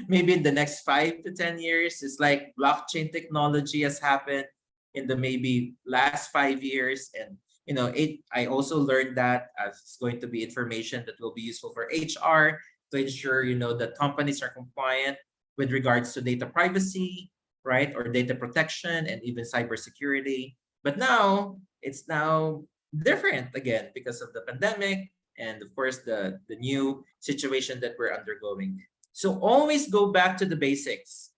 maybe in the next 5 to 10 years. It's like blockchain technology has happened in the maybe last 5 years. And I also learned that as it's going to be information that will be useful for HR to ensure that companies are compliant with regards to data privacy, right, or data protection, and even cybersecurity. But now it's now different again because of the pandemic, and of course the new situation that we're undergoing. So always go back to the basics,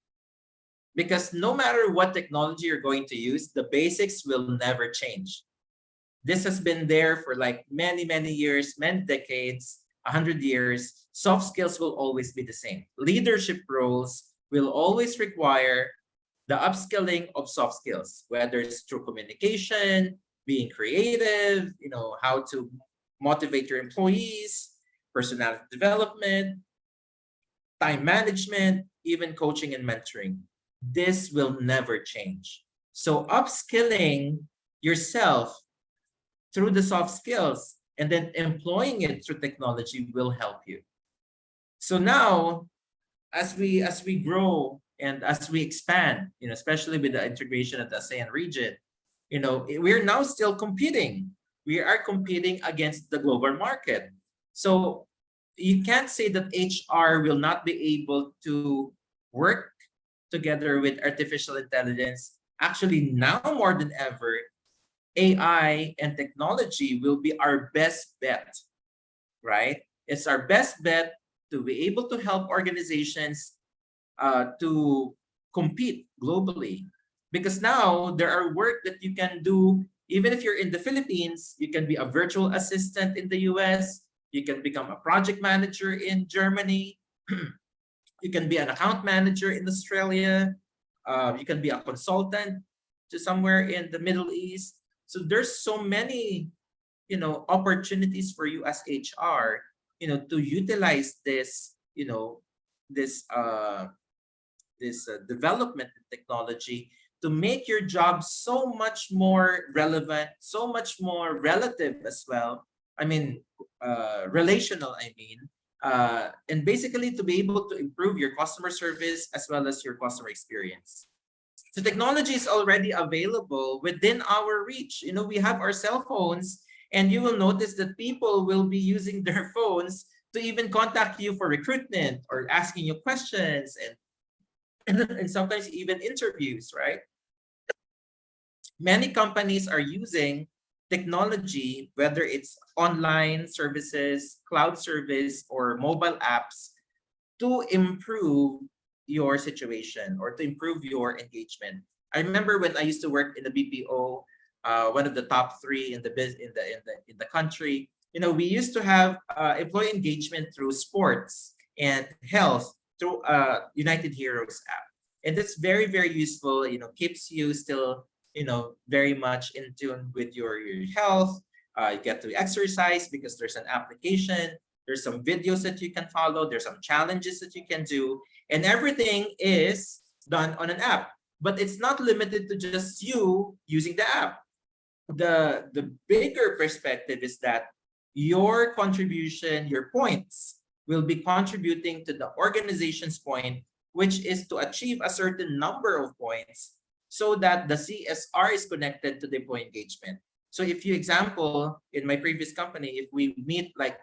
because no matter what technology you're going to use, the basics will never change. This has been there for like many, many years, many decades, 100 years. Soft skills will always be the same. Leadership roles will always require the upskilling of soft skills, whether it's through communication, being creative, how to motivate your employees, personality development, time management, even coaching and mentoring. This will never change. So upskilling yourself through the soft skills and then employing it through technology will help you. So now, as we grow and as we expand, especially with the integration of the ASEAN region, we're now still competing. We are competing against the global market. So you can't say that HR will not be able to work together with artificial intelligence. Actually, now more than ever, AI and technology will be our best bet, right? It's our best bet to be able to help organizations to compete globally. Because now there are work that you can do, even if you're in the Philippines, you can be a virtual assistant in the US, you can become a project manager in Germany, you can be an account manager in Australia, you can be a consultant to somewhere in the Middle East. So there's so many, opportunities for you as HR, to utilize this, this development in technology to make your job so much more relevant, so much more relative as well. I mean, relational, and basically to be able to improve your customer service as well as your customer experience. So technology is already available within our reach. We have our cell phones, and you will notice that people will be using their phones to even contact you for recruitment or asking you questions, and sometimes even interviews, right? Many companies are using technology, whether it's online services, cloud service, or mobile apps, to improve your situation or to improve your engagement. I remember when I used to work in the BPO, one of the top three in the in the country. We used to have employee engagement through sports and health through United Heroes app. And that's very, very useful, keeps you still, very much in tune with your health. You get to exercise because there's an application, there's some videos that you can follow, there's some challenges that you can do, and everything is done on an app. But it's not limited to just you using the app. The bigger perspective is that your contribution, your points, will be contributing to the organization's point, which is to achieve a certain number of points so that the CSR is connected to the employee engagement. So if you example, in my previous company, if we meet like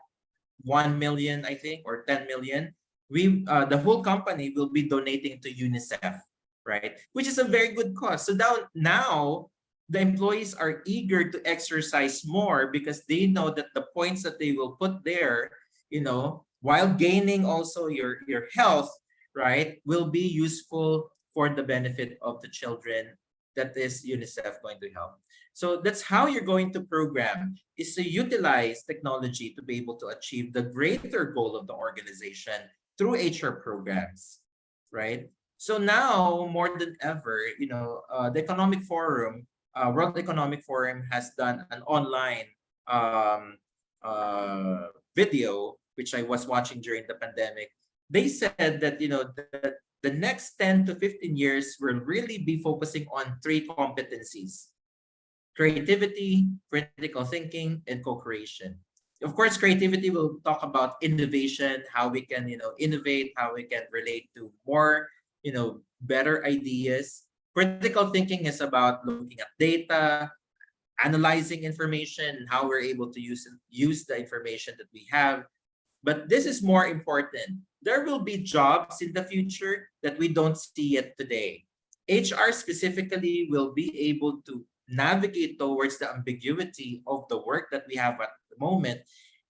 1 million, I think, or 10 million, the whole company will be donating to UNICEF, right? Which is a very good cause. So now the employees are eager to exercise more because they know that the points that they will put there, while gaining also your health, right, will be useful for the benefit of the children that is UNICEF going to help. So that's how you're going to program, is to utilize technology to be able to achieve the greater goal of the organization through HR programs, right? So now more than ever, the Economic Forum, World Economic Forum has done an online um, video, which I was watching during the pandemic. They said that the next 10 to 15 years will really be focusing on three competencies: creativity, critical thinking, and co-creation. Of course, creativity will talk about innovation, how we can, innovate, how we can relate to more, better ideas. Critical thinking is about looking at data, analyzing information, and how we're able to use the information that we have. But this is more important. There will be jobs in the future that we don't see yet today. HR specifically will be able to navigate towards the ambiguity of the work that we have at the moment.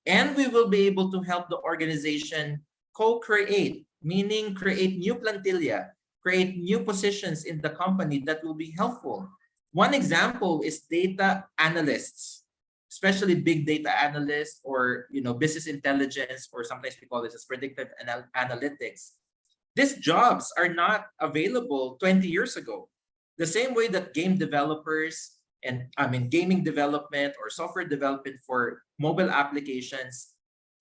And we will be able to help the organization co-create, meaning create new plantilla, create new positions in the company that will be helpful. One example is data analysts, especially big data analysts, or business intelligence, or sometimes we call this as predictive analytics. These jobs are not available 20 years ago. The same way that game developers, and I mean gaming development or software development for mobile applications,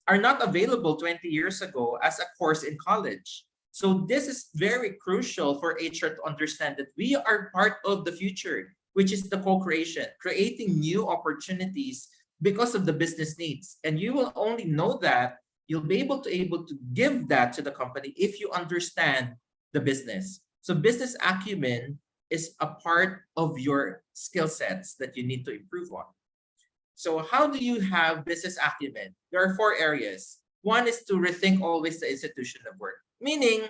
are not available 20 years ago as a course in college. So this is very crucial for HR to understand that we are part of the future, which is the co-creation, creating new opportunities because of the business needs. And you will only know that, you'll be able to give that to the company if you understand the business. So business acumen is a part of your skill sets that you need to improve on. So how do you have business acumen? There are four areas. One is to rethink always the institution of work, meaning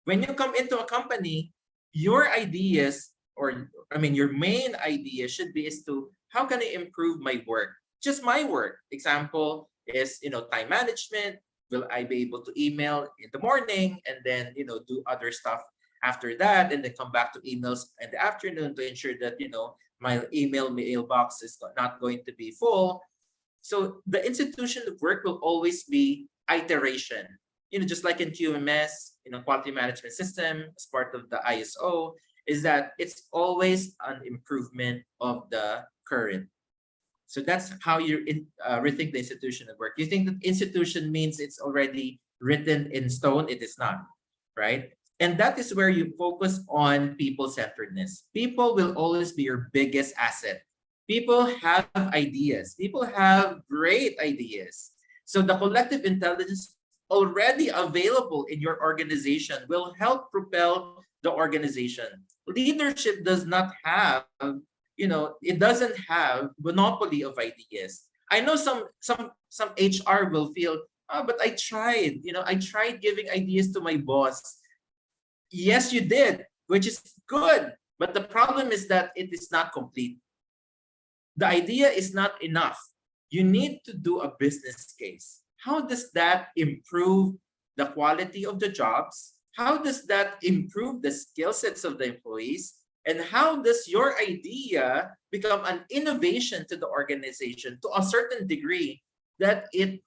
when you come into a company, your ideas, or I mean your main idea should be is to, how can I improve my work? Just my work. Example is, time management. Will I be able to email in the morning and then, do other stuff after that, and then come back to emails in the afternoon to ensure that, my email mailbox is not going to be full. So the institution of work will always be iteration. Just like in QMS, quality management system, as part of the ISO, is that it's always an improvement of the current. So that's how you rethink the institution of work. You think that institution means it's already written in stone? It is not, right? And that is where you focus on people-centeredness. People will always be your biggest asset. People have ideas. People have great ideas. So the collective intelligence already available in your organization will help propel the organization. Leadership does not have, it doesn't have monopoly of ideas. I know some HR will feel, oh, but I tried giving ideas to my boss. Yes, you did, which is good. But the problem is that it is not complete. The idea is not enough. You need to do a business case. How does that improve the quality of the jobs? How does that improve the skill sets of the employees? And how does your idea become an innovation to the organization to a certain degree that it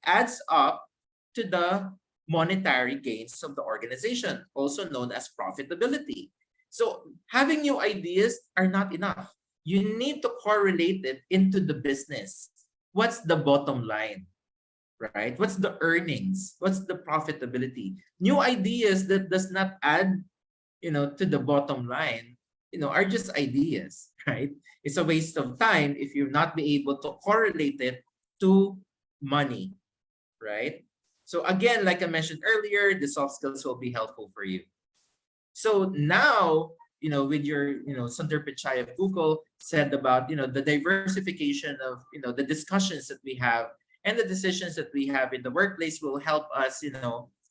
adds up to the monetary gains of the organization, also known as profitability. So having new ideas are not enough. You need to correlate it into the business. What's the bottom line? Right? What's the earnings? What's the profitability? New ideas that does not add, to the bottom line, are just ideas, right? It's a waste of time if you're not be able to correlate it to money, right? So again, like I mentioned earlier, the soft skills will be helpful for you. So now, with your, Sundar Pichai of Google said about, the diversification of, the discussions that we have and the decisions that we have in the workplace will help us,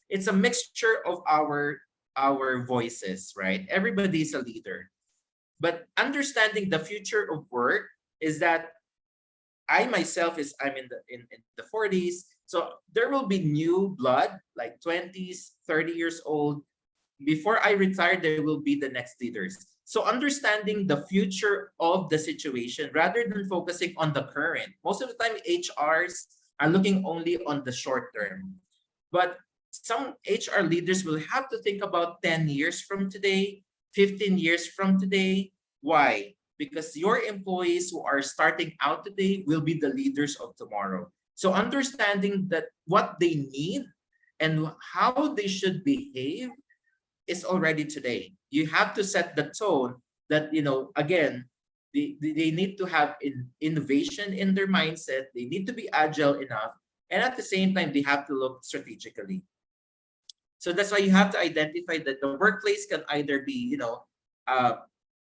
it's a mixture of our voices, right? Everybody's a leader. But understanding the future of work is that I myself I'm in the 40s. So there will be new blood, like 20s, 30 years old. Before I retire, there will be the next leaders. So understanding the future of the situation rather than focusing on the current. Most of the time, HRs are looking only on the short term. But some HR leaders will have to think about 10 years from today, 15 years from today. Why? Because your employees who are starting out today will be the leaders of tomorrow. So understanding that what they need and how they should behave is already today. You have to set the tone that, again, they need to have innovation in their mindset. They need to be agile enough. And at the same time, they have to look strategically. So that's why you have to identify that the workplace can either be, uh,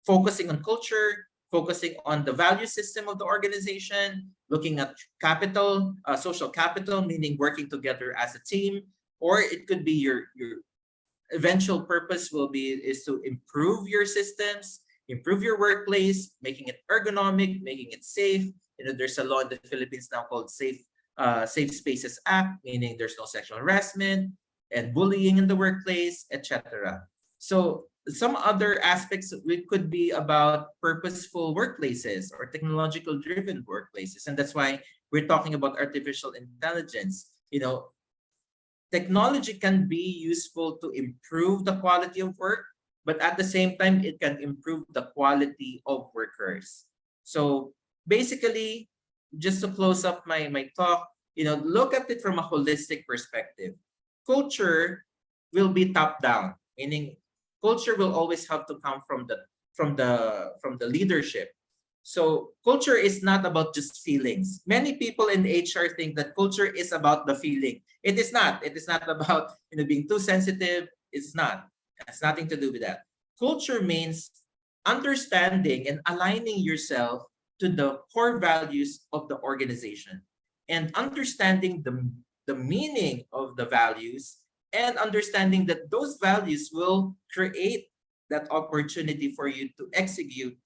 focusing on culture, focusing on the value system of the organization, looking at capital, social capital, meaning working together as a team, or it could be your eventual purpose will be is to improve your systems, improve your workplace, making it ergonomic, making it safe. There's a law in the Philippines now called Safe Spaces Act, meaning there's no sexual harassment and bullying in the workplace, etc. So some other aspects it could be about purposeful workplaces or technological driven workplaces, and that's why we're talking about artificial intelligence. Technology can be useful to improve the quality of work, but at the same time, it can improve the quality of workers. So basically, just to close up my talk, look at it from a holistic perspective. Culture will be top down, meaning culture will always have to come from the leadership. So culture is not about just feelings. Many people in HR think that culture is about the feeling. It is not. It is not about being too sensitive. It's not. It has nothing to do with that. Culture means understanding and aligning yourself to the core values of the organization and understanding the meaning of the values and understanding that those values will create that opportunity for you to execute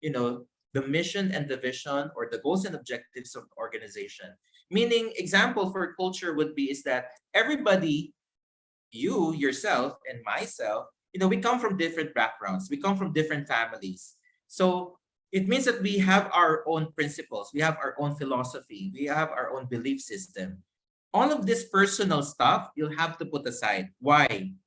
you know the mission and the vision or the goals and objectives of the organization. Meaning, example for culture would be is that everybody, you yourself and myself, we come from different backgrounds, we come from different families. So it means that we have our own principles, we have our own philosophy, we have our own belief system. All of this personal stuff you'll have to put aside. Why?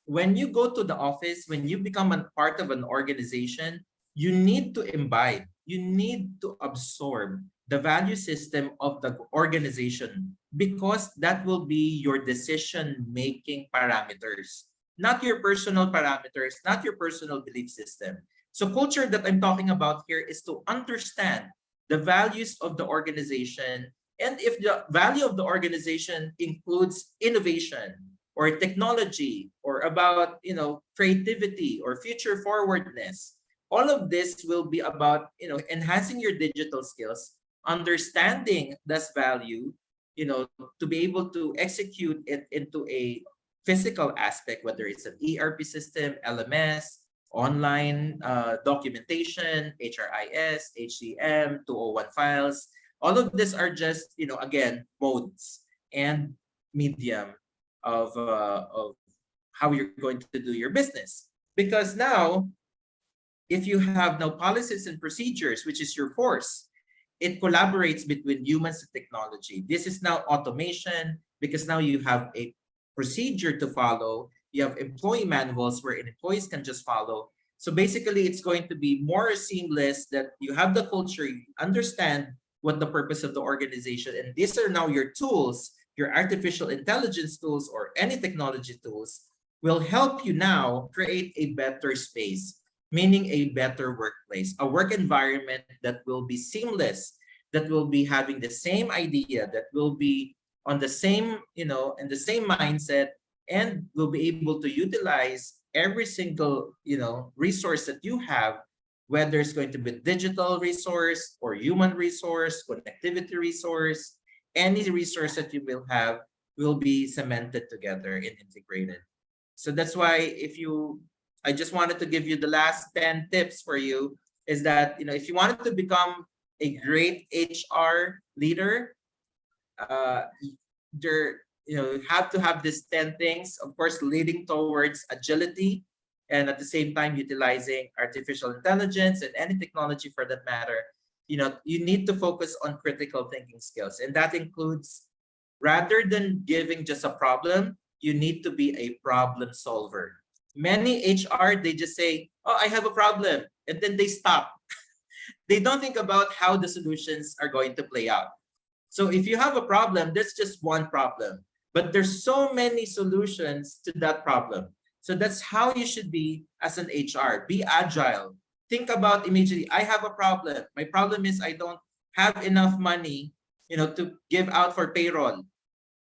When you go to the office, when you become a part of an organization, you need to imbibe, you need to absorb the value system of the organization because that will be your decision making parameters, not your personal parameters, not your personal belief system. So culture that I'm talking about here is to understand the values of the organization, and if the value of the organization includes innovation or technology or about creativity or future forwardness, all of this will be about enhancing your digital skills, understanding this value, to be able to execute it into a physical aspect, whether it's an ERP system, LMS, online documentation, HRIS, HCM, 201 files. All of these are just, again, modes and medium of how you're going to do your business. Because now, if you have now policies and procedures, which is your force, it collaborates between humans and technology. This is now automation because now you have a procedure to follow. You have employee manuals wherein employees can just follow. So basically, it's going to be more seamless that you have the culture, you understand what the purpose of the organization, and these are now your tools, your artificial intelligence tools or any technology tools will help you now create a better space, meaning a better workplace, a work environment that will be seamless, that will be having the same idea, that will be on the same, in the same mindset, and will be able to utilize every single, resource that you have, whether it's going to be digital resource or human resource, connectivity resource, any resource that you will have will be cemented together and integrated. So that's why I just wanted to give you the last 10 tips for you is that, if you wanted to become a great HR leader, there, you have to have these 10 things, of course, leading towards agility and at the same time utilizing artificial intelligence and any technology for that matter. You need to focus on critical thinking skills, and that includes, rather than giving just a problem, you need to be a problem solver. Many HR, they just say, "Oh, I have a problem," and then they stop. They don't think about how the solutions are going to play out. So if you have a problem, there's just one problem, but there's so many solutions to that problem. So that's how you should be as an HR. Be agile. Think about immediately, I have a problem. My problem is I don't have enough money, to give out for payroll.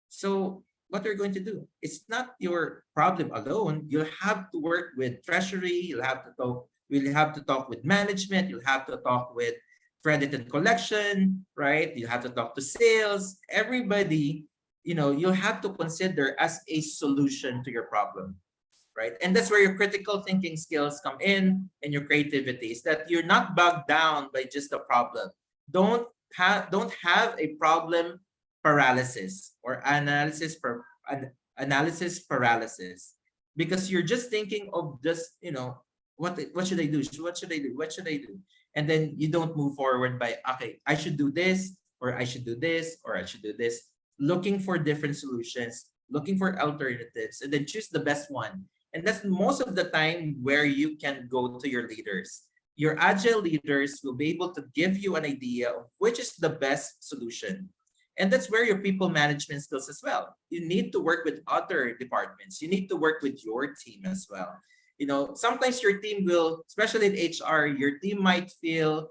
So what are you going to do? It's not your problem alone. You'll have to work with treasury. We'll have to talk with management. You'll have to talk with credit and collection, right? You have to talk to sales. Everybody, you'll have to consider as a solution to your problem, right? And that's where your critical thinking skills come in and your creativity is that you're not bogged down by just the problem. Don't have a problem paralysis or analysis paralysis, because you're just thinking of just, what should I do? What should I do? What should I do? And then you don't move forward by, okay, I should do this, or I should do this, or I should do this, looking for different solutions, looking for alternatives, and then choose the best one. And that's most of the time where you can go to your leaders. Your agile leaders will be able to give you an idea of which is the best solution. And that's where your people management skills as well. You need to work with other departments. You need to work with your team as well. Sometimes your team will, especially in HR, your team might feel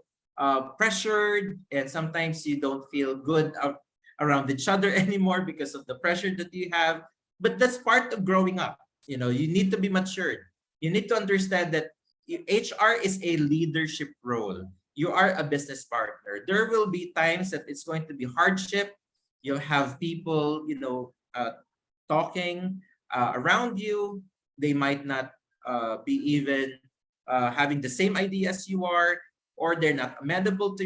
pressured, and sometimes you don't feel good around each other anymore because of the pressure that you have. But that's part of growing up. You need to be matured. You need to understand that HR is a leadership role. You are a business partner. There will be times that it's going to be hardship. You'll have people, talking around you. They might not be even having the same idea as you are, or they're not amenable to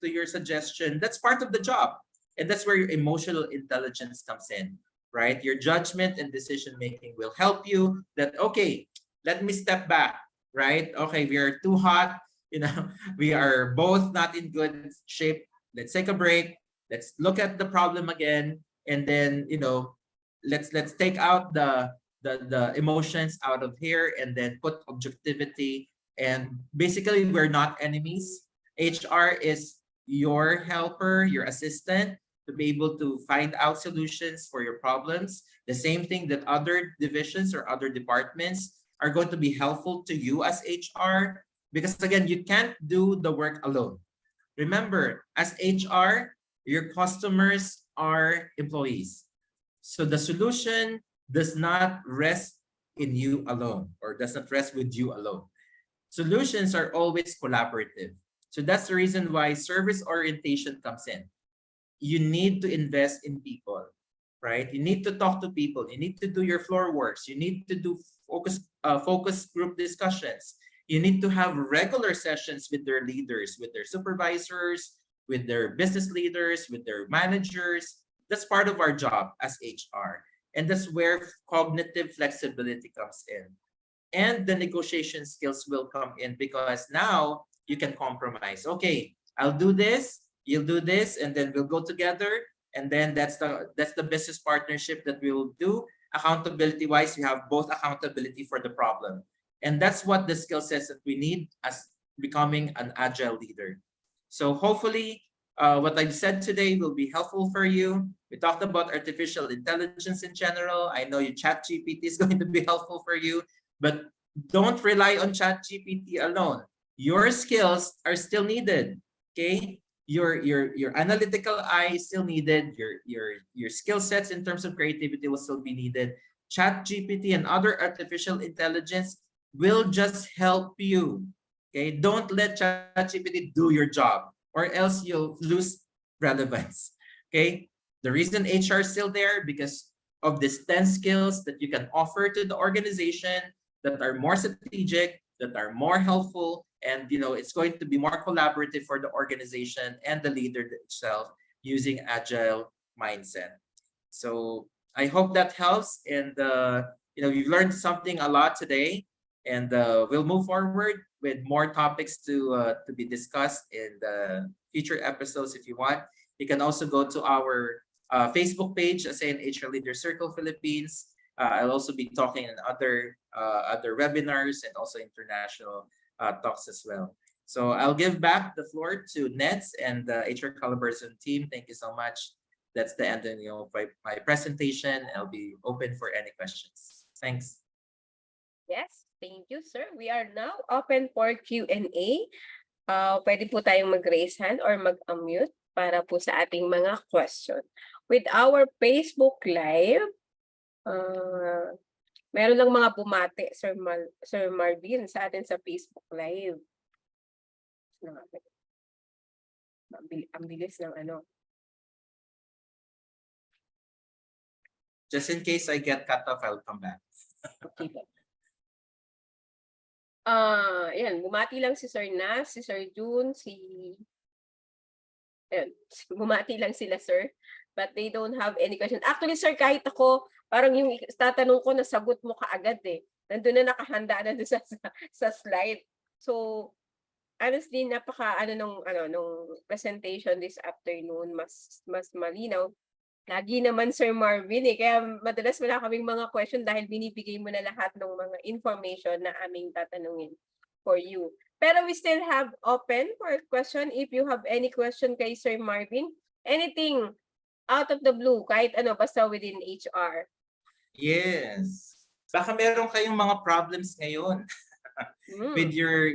your suggestion. That's part of the job, and that's where your emotional intelligence comes in, right? Your judgment and decision making will help you. That, okay, let me step back, right? Okay, we are too hot. We are both not in good shape. Let's take a break. Let's look at the problem again, and then, let's take out the emotions out of here, and then put objectivity. And basically, we're not enemies. HR is your helper, your assistant, to be able to find out solutions for your problems. The same thing that other divisions or other departments are going to be helpful to you as HR, because again, you can't do the work alone. Remember, as HR, your customers are employees. So the solution does not rest in you alone, or does not rest with you alone. Solutions are always collaborative. So that's the reason why service orientation comes in. You need to invest in people, right? You need to talk to people. You need to do your floor works. You need to do focus group discussions. You need to have regular sessions with their leaders, with their supervisors, with their business leaders, with their managers. That's part of our job as HR. And that's where cognitive flexibility comes in. And the negotiation skills will come in, because now you can compromise. Okay, I'll do this, you'll do this, and then we'll go together. And then that's the business partnership that we will do. accountability-wise, we have both accountability for the problem. And that's what the skill sets that we need as becoming an agile leader. So hopefully, what I've said today will be helpful for you. We talked about artificial intelligence in general. I know your chat GPT is going to be helpful for you, but don't rely on chat GPT alone. Your skills are still needed. Okay. Your analytical eye is still needed. Your skill sets in terms of creativity will still be needed. Chat GPT and other artificial intelligence will just help you. Okay, don't let ChatGPT do your job, or else you'll lose relevance. Okay, the reason HR is still there because of these 10 skills that you can offer to the organization that are more strategic, that are more helpful, and it's going to be more collaborative for the organization and the leader itself using agile mindset. So I hope that helps, and you've learned something a lot today, and we'll move forward with more topics to be discussed in the future episodes. If you want, you can also go to our Facebook page, say in HR Leader Circle Philippines. I'll also be talking in other webinars and also international talks as well. So I'll give back the floor to Nets and the HR Collaboration team. Thank you so much. That's the end of my presentation. I'll be open for any questions. Thanks. Yes, thank you, sir. We are now open for Q&A. Pwede po tayong mag-raise hand or mag-unmute para po sa ating mga question. With our Facebook Live, meron lang mga bumate, Sir Marvin, sa atin sa Facebook Live. Ang bilis ng ano. Just in case I get cut off, I'll come back. Okay. Yan, bumati lang si Sir Nas, si Sir June, bumati lang sila, sir. But they don't have any question. Actually, sir, kahit ako, parang yung tatanong ko, nasagot mo kaagad eh. Nandun na nakahanda na doon sa slide. So, honestly, napaka nung presentation this afternoon, mas malinaw. Lagi naman, Sir Marvin eh. Kaya madalas wala kaming mga question dahil binibigay mo na lahat ng mga information na aming tatanungin for you. Pero we still have open for question. If you have any question kay Sir Marvin, anything out of the blue, kahit ano, basta within HR. Yes. Baka meron kayong mga problems ngayon with your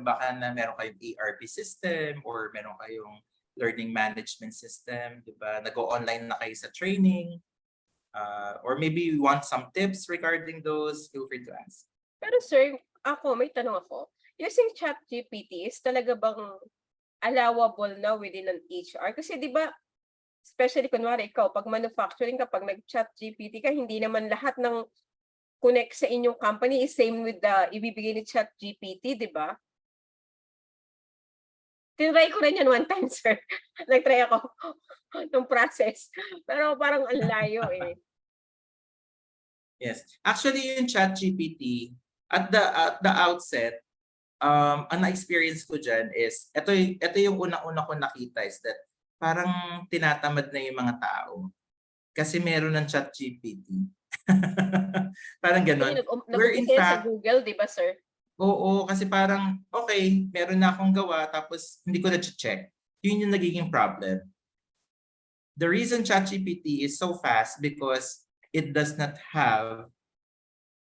baka na meron kayong ERP system or meron kayong learning management system, di ba? Nag-o-online na kayo sa training. Or maybe you want some tips regarding those, feel free to ask. Pero sir, may tanong ako. Using ChatGPT is talaga bang allowable na within an HR? Kasi di ba, especially kunwari ikaw, pag manufacturing, kapag nag-ChatGPT ka, hindi naman lahat ng connect sa inyong company is same with the ibibigay ni ChatGPT, di ba? Tinry ko rin yan one time, sir. Nag-try ako ng process. Pero parang ang layo eh. Yes. Actually, yung ChatGPT, at the outset, ang na-experience ko dyan is, ito yung una-una ko nakita is that parang tinatamad na yung mga tao. Kasi meron ng ChatGPT. Parang gano'n. Where in fact, sa Google, di ba, sir? Oo, kasi parang, okay, meron na akong gawa, tapos hindi ko na-check. Yun yung nagiging problem. The reason ChatGPT is so fast because it does not have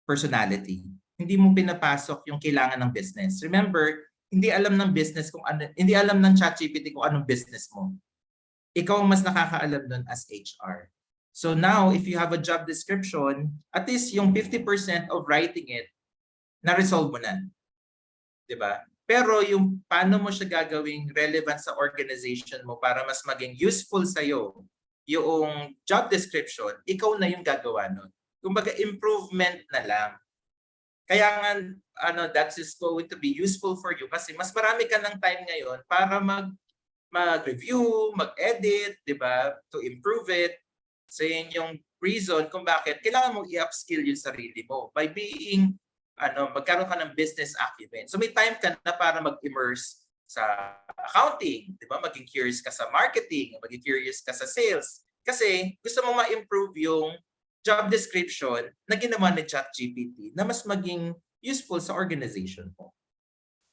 personality. Hindi mo pinapasok yung kailangan ng business. Remember, hindi alam ng business kung ano, hindi alam ng ChatGPT kung anong business mo. Ikaw ang mas nakakaalam nun as HR. So now, if you have a job description, at least yung 50% of writing it, na-resolve mo na. Diba? Pero yung paano mo siya gagawing relevant sa organization mo para mas maging useful sa'yo, yung job description, ikaw na yung gagawa nun. Kumbaga, improvement na lang. Kaya nga, that is going to be useful for you kasi mas marami ka ng time ngayon para mag-review, mag-edit, diba? To improve it. So yun yung reason kung bakit kailangan mong i-upskill yung sarili mo by being magkaroon ka ng business acumen. So may time ka na para mag-immerse sa accounting, di ba? Maging curious ka sa marketing, maging curious ka sa sales. Kasi gusto mo ma-improve yung job description na ginawa ni ChatGPT na mas maging useful sa organization mo.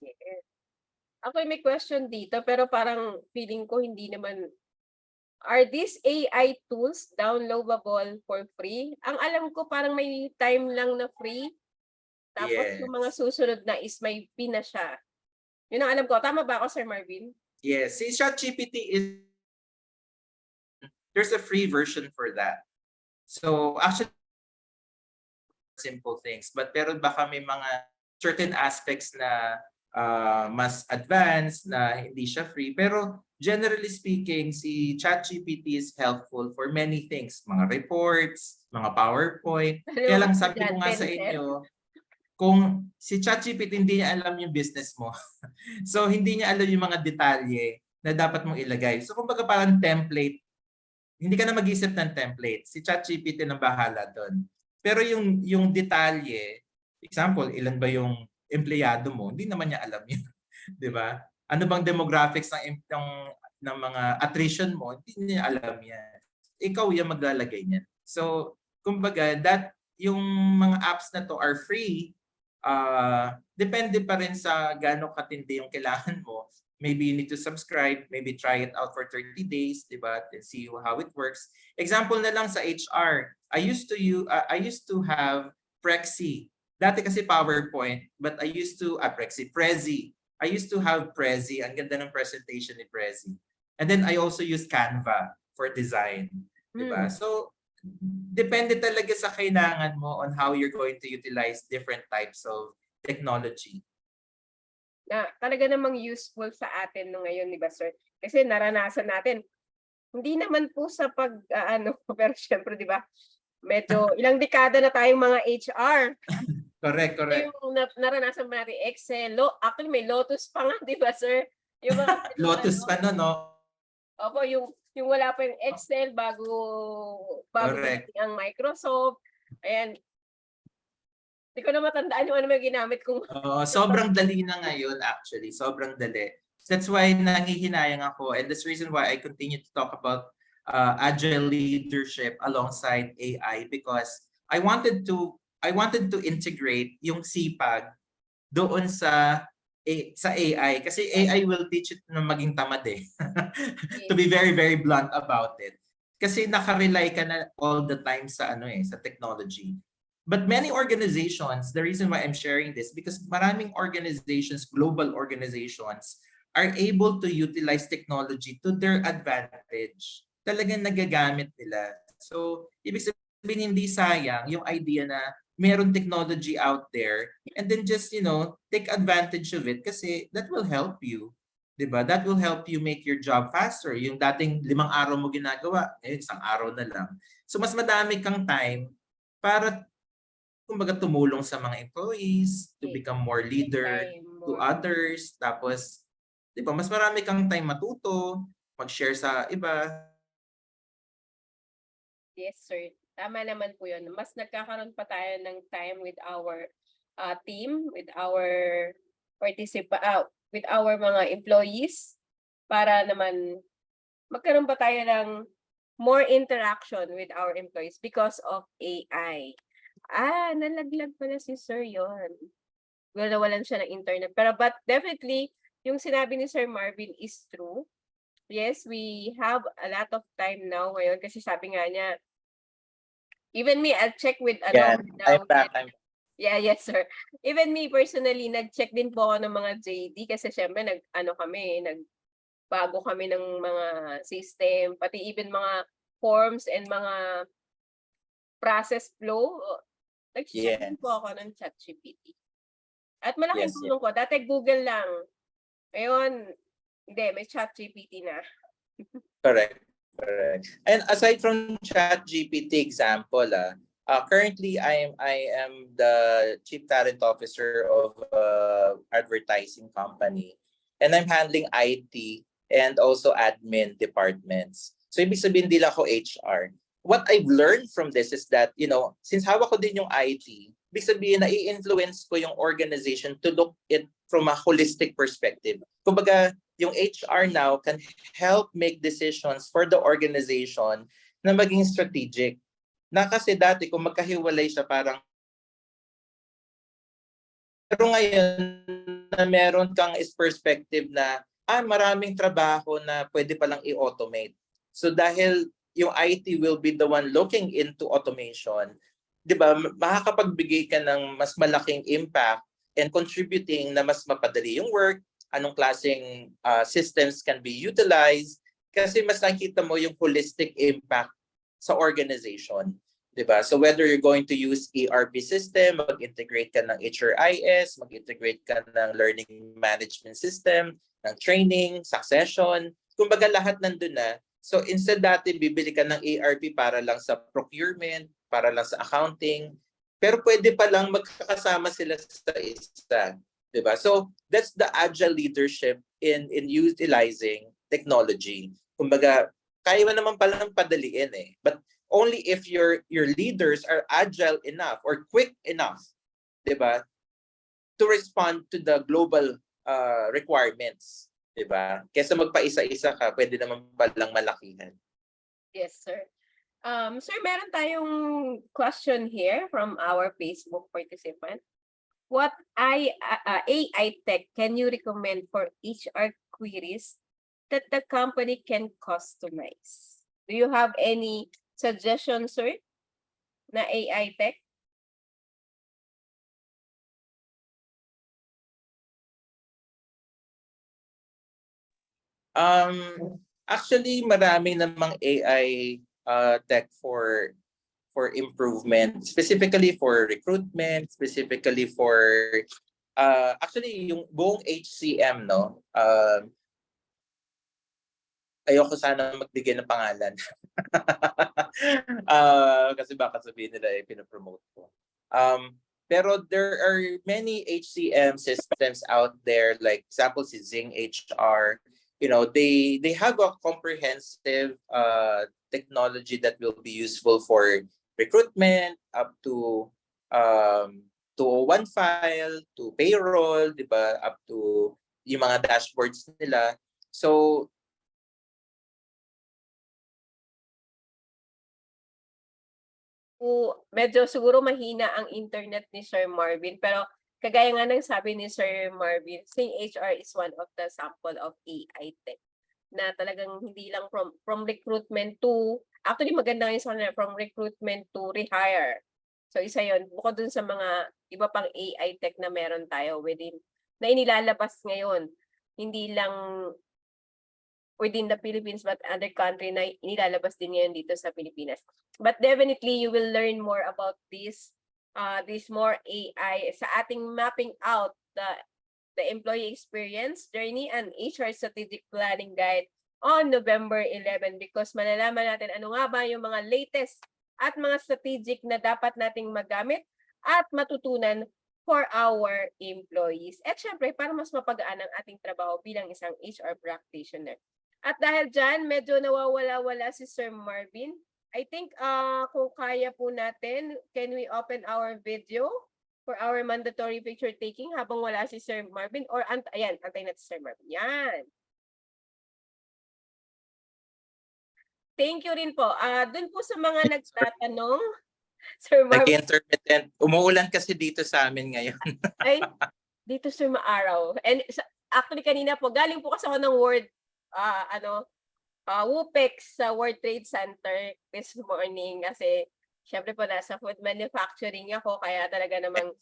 Yes. Ako may question dito, pero parang feeling ko hindi naman. Are these AI tools downloadable for free? Ang alam ko parang may time lang na free, tapos yung mga Yes. susunod na is may fee na siya. Yun ang alam ko. Tama ba ako, Sir Marvin? Yes, si ChatGPT is there's a free version for that. So actually simple things, but pero baka may mga certain aspects na mas advanced na hindi siya free, pero generally speaking si ChatGPT is helpful for many things, mga reports, mga PowerPoint. Ano Kaya yung lang mga sabi ko nga estudyante sa ni Sir? inyo, kung si ChatGPT hindi niya alam yung business mo. So hindi niya alam yung mga detalye na dapat mong ilagay. So kumbaga parang template, hindi ka na mag-isip ng template. Si ChatGPT na bahala doon. Pero yung detalye, example, ilan ba yung empleyado mo? Hindi naman niya alam yun, 'di ba? Ano bang demographics ng mga attrition mo? Hindi niya alam yan. Ikaw yung maglalagay niyan. So, kumbaga, yung mga apps na to are free. Depende pa rin sa gaano katindi yung kailangan mo. Maybe you need to subscribe, maybe try it out for 30 days, diba? And see how it works. Example na lang sa HR. I used to have Prexy. Dati kasi PowerPoint, but I used to Prezi. I used to have Prezi. Ang ganda ng presentation ni Prezi. And then I also use Canva for design, diba? So depende talaga sa kailangan mo on how you're going to utilize different types of technology. Na talaga namang useful sa atin no ngayon, 'di ba, Sir? Kasi naranasan natin. Hindi naman po sa pero syempre, 'di ba? Medyo ilang dekada na tayong mga HR. Correct, correct. Yung naranasan ba natin Excel, actually may Lotus pa nga, 'di ba, Sir? Yung mga Lotus pa no, no? Opo, yung wala pa yung Excel bago Correct. dumating ang Microsoft. Ayan. Hindi ko na matandaan yung ano may ginamit kong Sobrang dali na ngayon actually. Sobrang dali. That's why nangihinayang ako, and that's the reason why I continue to talk about agile leadership alongside AI, because I wanted to integrate yung sipag doon sa AI, kasi AI will teach you na maging tamad eh. To be very very blunt about it. Kasi nakarely ka na all the time sa sa technology. But many organizations, the reason why I'm sharing this, because maraming organizations, global organizations, are able to utilize technology to their advantage. Talagang nagagamit nila. So, ibig sabihin hindi sayang yung idea na meron technology out there, and then just, take advantage of it kasi that will help you. 'Di ba? That will help you make your job faster. Yung dating 5 araw mo ginagawa, 1 araw na lang. So mas madami kang time para kumbaga tumulong sa mga employees, to become more leader to others, tapos 'di ba, mas marami kang time matuto, mag-share sa iba. Yes, sir. Tama naman po yun. Mas nagkakaroon pa tayo ng time with our team, with our with our mga employees, para naman magkaroon pa tayo ng more interaction with our employees because of AI. Nalaglag pala si Sir yon. Nawalan siya ng internet. But definitely, yung sinabi ni Sir Marvin is true. Yes, we have a lot of time now ngayon kasi sabi nga niya, even me, I'll check with I'm back. Yeah, yes, sir. Even me personally, nag-check din po ako ng mga JD kasi syempre nagbago kami ng mga system, pati even mga forms and mga process flow. Nag-check din po ako ng ChatGPT. At malaking tulong ko. Dati Google lang. Ngayon, hindi, may ChatGPT na. Correct. And aside from ChatGPT example, currently I am the Chief Talent Officer of advertising company, and I'm handling IT and also admin departments. So ibig sabihin hindi lang ako HR. What I've learned from this is that, since hawak ko din yung IT, ibig sabihin na i-influence ko yung organization to look it from a holistic perspective. Kumbaga, yung HR now can help make decisions for the organization na maging strategic. Na kasi dati kung magkahiwalay siya parang pero ngayon na meron kang is perspective na maraming trabaho na pwede palang i-automate. So dahil yung IT will be the one looking into automation, 'di ba? Makakapagbigay ka ng mas malaking impact and contributing na mas mapadali yung work, anong klaseng systems can be utilized kasi mas nakita mo yung holistic impact sa organization. 'Di ba? So whether you're going to use ERP system, mag-integrate ka ng HRIS, mag-integrate ka ng learning management system, ng training, succession, kumbaga lahat nandun na. So instead dati bibili ka ng ERP para lang sa procurement, para lang sa accounting, pero pwede pa lang magkakasama sila sa isa, 'di ba? So that's the agile leadership in utilizing technology. Kumbaga kaya mo naman palang padaliin eh. But only if your leaders are agile enough or quick enough, 'di ba, to respond to the global requirements, 'di ba? Kaysa magpaisa-isa ka, pwede naman palang malakihan. Yes, sir. Sir, meron tayong question here from our Facebook participant. What AI tech can you recommend for HR queries that the company can customize? Do you have any suggestions, sir, na AI tech? Actually, marami namang AI tech for improvement, specifically for recruitment, specifically for actually yung buong HCM, no. Ayoko sana magbigay ng pangalan. Kasi baka sabihin nila eh pinopromote ko. Pero there are many HCM systems out there, like example si Zing HR. You know, they have a comprehensive technology that will be useful for recruitment up to one file, to payroll, 'di ba? Up to yung mga dashboards nila. So Medyo siguro mahina ang internet ni Sir Marvin, pero kagaya nga ng sabi ni Sir Marvin, Sing HR is one of the sample of AI tech na talagang hindi lang from recruitment to, actually maganda nga yung sa kanila, from recruitment to rehire. So isa yon bukod dun sa mga iba pang AI tech na meron tayo na inilalabas ngayon, hindi lang within the Philippines but other country na inilalabas din ngayon dito sa Pilipinas. But definitely you will learn more about this more AI sa ating mapping out the employee experience journey and HR strategic planning guide on November 11 because malalaman natin ano nga ba yung mga latest at mga strategic na dapat nating magamit at matutunan for our employees. At syempre, para mas mapagaan ang ating trabaho bilang isang HR practitioner. At dahil dyan, medyo nawawala-wala si Sir Marvin. I think kung kaya po natin, can we open our video for our mandatory picture taking habang wala si Sir Marvin? Or ayan, antay natin si Sir Marvin. Yan. Thank you rin po. Dun po sa mga nagtatanong, Sir Marvin. Nag-intermittent. Umuulan kasi dito sa amin ngayon. Ay, dito Sir maaraw. And actually kanina po, galing po kasi ako ng WUPEX sa World Trade Center this morning kasi syempre po nasa food manufacturing ako kaya talaga namang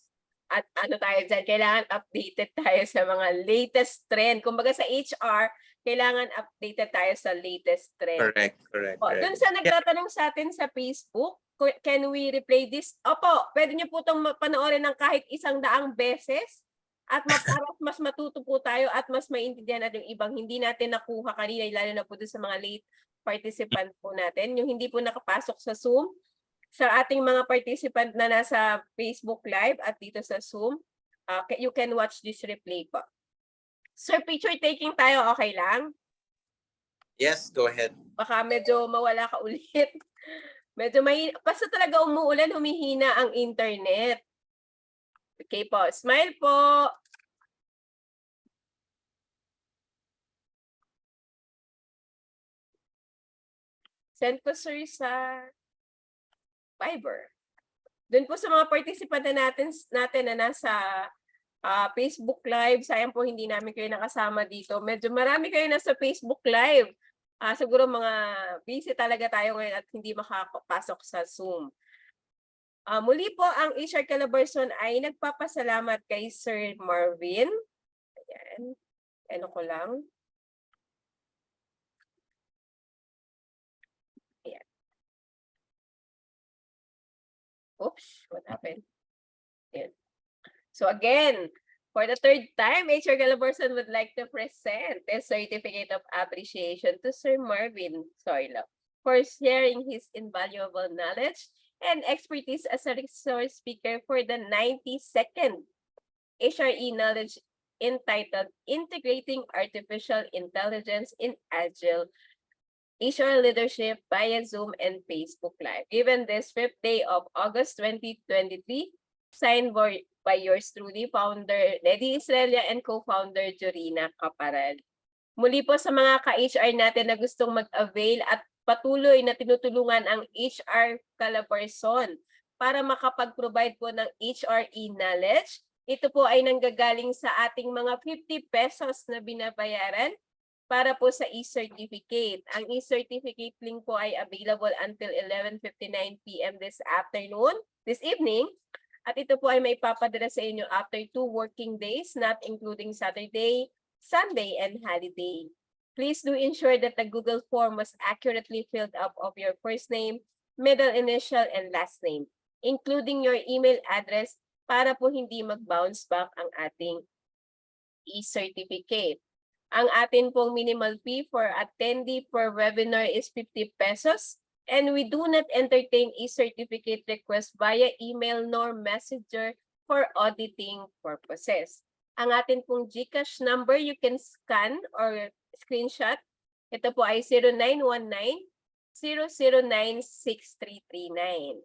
at ano tayo dyan, kailangan updated tayo sa mga latest trend. Kumbaga sa HR, kailangan updated tayo sa latest trend. Correct. Doon sa nagtatanong sa atin sa Facebook, can we replay this? Opo, pwede niyo po itong panoorin ng kahit 100 beses at para mas matuto po tayo at mas maintindihan natin yung ibang hindi natin nakuha kanina, lalo na po doon sa mga late participant po natin, yung hindi po nakapasok sa Zoom, sa ating mga participant na nasa Facebook Live at dito sa Zoom, you can watch this replay po. Sir, picture taking tayo, okay lang? Yes, go ahead. Baka medyo mawala ka ulit. Medyo basta talaga umuulan, humihina ang internet. Okay po, smile po. Send ko sir sa Viber. Doon po sa mga participant natin na nasa Facebook Live, sayang po hindi namin kayo nakasama dito. Medyo marami kayo nasa Facebook Live. Siguro mga busy talaga tayo ngayon at hindi makapasok sa Zoom. Muli po, ang HR Calabarzon ay nagpapasalamat kay Sir Marvin. Ayan. Ano ko lang. Ayan. Oops, what happened? Ayan. So again, for the third time, HR Calabarzon would like to present a certificate of appreciation to Sir Marvin Soilo for sharing his invaluable knowledge and expertise as a resource speaker for the 92nd HRE Knowledge entitled Integrating Artificial Intelligence in Agile HR Leadership via Zoom and Facebook Live, given this 5th day of August 2023, signed by yours truly, founder Lady Israelia and co-founder Jorina Caparal. Muli po sa mga ka-HR natin na gustong mag-avail at patuloy na tinutulungan ang HR Calabarzon para makapag-provide po ng HRE knowledge. Ito po ay nanggagaling sa ating mga 50 pesos na binabayaran para po sa e-certificate. Ang e-certificate link po ay available until 11:59 p.m. this evening. At ito po ay may papadala sa inyo after 2 working days, not including Saturday, Sunday, and holiday. Please do ensure that the Google form was accurately filled up of your first name, middle initial, and last name, including your email address para po hindi mag-bounce back ang ating e-certificate. Ang atin pong minimal fee for attendee per webinar is 50 pesos. And we do not entertain e-certificate request via email nor messenger for auditing purposes. Ang atin pong GCash number, you can scan or screenshot. Ito po ay 0919-009-6339.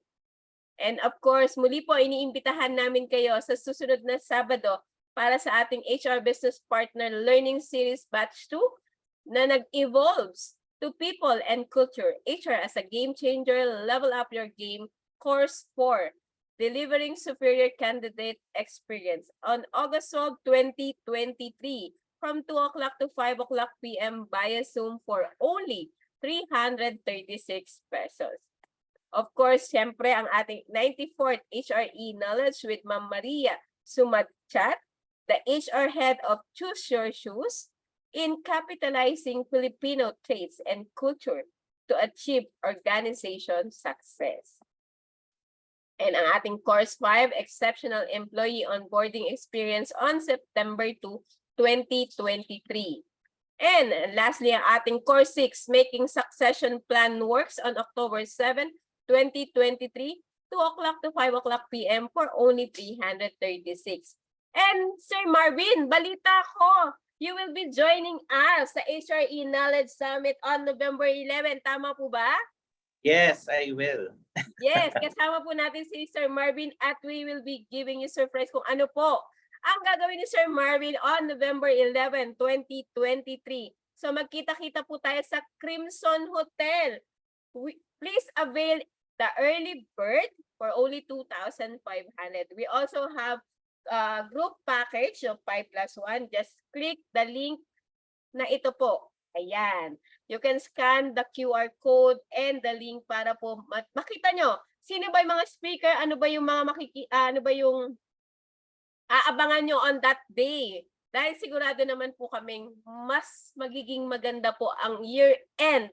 And of course, muli po iniimbitahan namin kayo sa susunod na Sabado para sa ating HR Business Partner Learning Series Batch 2 na nag-evolves to People and Culture, HR as a Game Changer, Level Up Your Game, Course 4, Delivering Superior Candidate Experience on August 12, 2023 from 2 o'clock to 5 o'clock p.m. via Zoom for only 336 pesos. Of course, siyempre ang ating 94th HRE Knowledge with Ma'am Maria Sumatchat, the HR Head of Choose Your Shoes, in capitalizing Filipino traits and culture to achieve organization success. And ang ating Course 5, Exceptional Employee Onboarding Experience on September 2, 2023. And lastly, ang ating Course 6, Making Succession Plan Works on October 7, 2023, 2 o'clock to 5 o'clock p.m. for only 336. And Sir Marvin, balita ko, you will be joining us sa HRE Knowledge Summit on November 11. Tama po ba? Yes, I will. Yes, kasama po natin si Sir Marvin at we will be giving you surprise kung ano po ang gagawin ni Sir Marvin on November 11, 2023. So magkita-kita po tayo sa Crimson Hotel. Please avail the early bird for only 2,500. We also have group package of 5+1. Just click the link na ito po. Ayan. You can scan the QR code and the link para po makita nyo sino ba yung mga speaker, ano ba yung mga ano ba yung aabangan nyo on that day. Dahil sigurado naman po kaming mas magiging maganda po ang year-end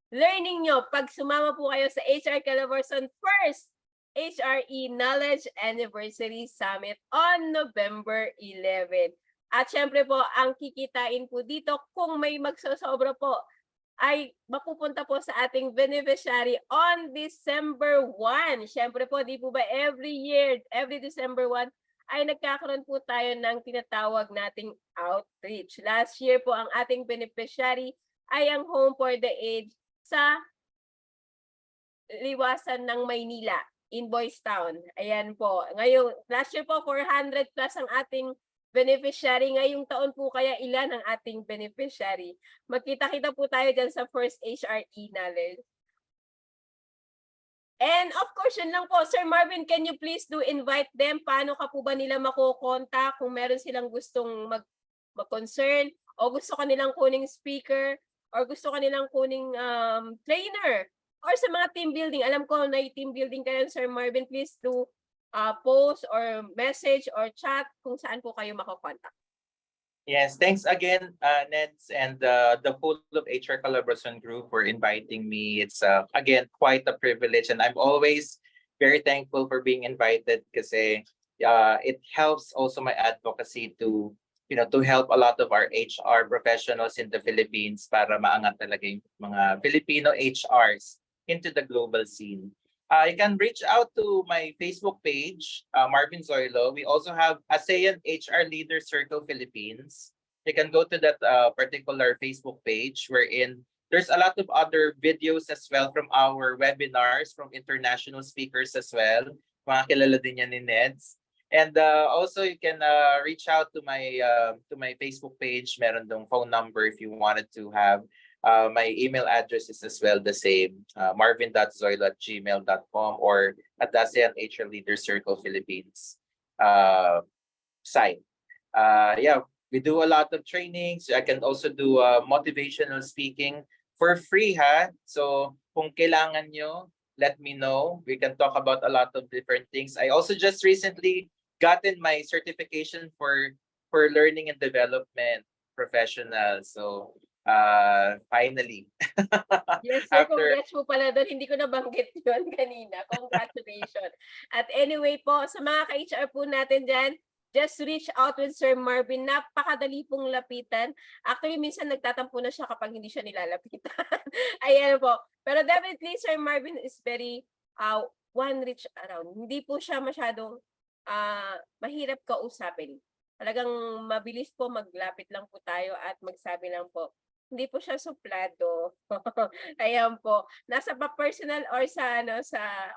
learning nyo pag sumama po kayo sa HR Calabarzon first HRE Knowledge Anniversary Summit on November 11. At syempre po, ang kikitain po dito kung may magsosobra po ay mapupunta po sa ating beneficiary on December 1. Syempre po, di po ba every year, every December 1, ay nagkakaroon po tayo ng tinatawag nating outreach. Last year po, ang ating beneficiary ay ang Home for the Aged sa liwasan ng Maynila, in Boys Town. Ayan po. Ngayon, last year po, 400 plus ang ating beneficiary. Ngayong taon po kaya ilan ang ating beneficiary. Magkita-kita po tayo dyan sa first HRE Knowledge. And of course, yun lang po. Sir Marvin, can you please do invite them? Paano ka po ba nila makukontak kung meron silang gustong mag-concern o gusto ka nilang kuning speaker or gusto ka nilang kuning trainer or sa mga team building. Alam ko na team building kayo, Sir Marvin. Please do post or message or chat kung saan po kayo makukontak. Yes, thanks again, Neds, and the whole of HR Collaboration Group for inviting me. It's again quite a privilege, and I'm always very thankful for being invited because it helps also my advocacy to to help a lot of our HR professionals in the Philippines para maangat talaga yung mga Filipino HRs into the global scene. You can reach out to my Facebook page, Marvin Zoilo. We also have ASEAN HR Leader Circle Philippines. You can go to that particular Facebook page wherein there's a lot of other videos as well from our webinars from international speakers as well. Mga kilala din yan ni Neds. And also you can reach out to my Facebook page. Meron dong phone number if you wanted to have. My email address is as well the same, marvin.zoilo@gmail.com or at the ASEAN HR Leader Circle Philippines site. Yeah, we do a lot of trainings. I can also do motivational speaking for free, ha? So kung kailangan nyo, let me know. We can talk about a lot of different things. I also just recently gotten my certification for learning and development professional. So finally. Yes, sir. After Congrats po pala doon. Hindi ko nabanggit yun kanina. Congratulations. At anyway po, sa mga ka-HR po natin dyan, just reach out with Sir Marvin. Napakadali pong lapitan. Actually, minsan nagtatampo na siya kapag hindi siya nilalapitan. Ayan po. Pero definitely, Sir Marvin is very one reach around. Hindi po siya masyadong mahirap kausapin. Talagang mabilis po, maglapit lang po tayo at magsabi lang po. Hindi po siya suplado. Ayan po. Nasa pa-personal or sa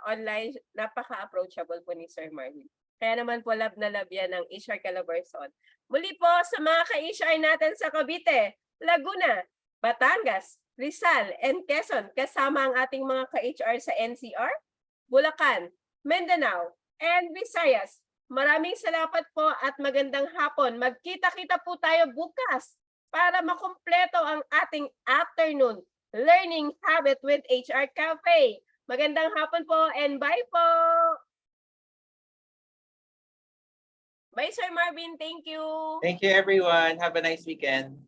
online, napaka-approachable po ni Sir Marvin. Kaya naman po love na love yan ng HR Calabarzon. Muli po sa mga ka-HR natin sa Cavite, Laguna, Batangas, Rizal, and Quezon, kasama ang ating mga ka-HR sa NCR, Bulacan, Mindanao, and Visayas. Maraming salamat po at magandang hapon. Magkita-kita po tayo bukas para makumpleto ang ating afternoon learning habit with HR Cafe. Magandang hapon po and bye po! Bye, Sir Marvin. Thank you. Thank you everyone. Have a nice weekend.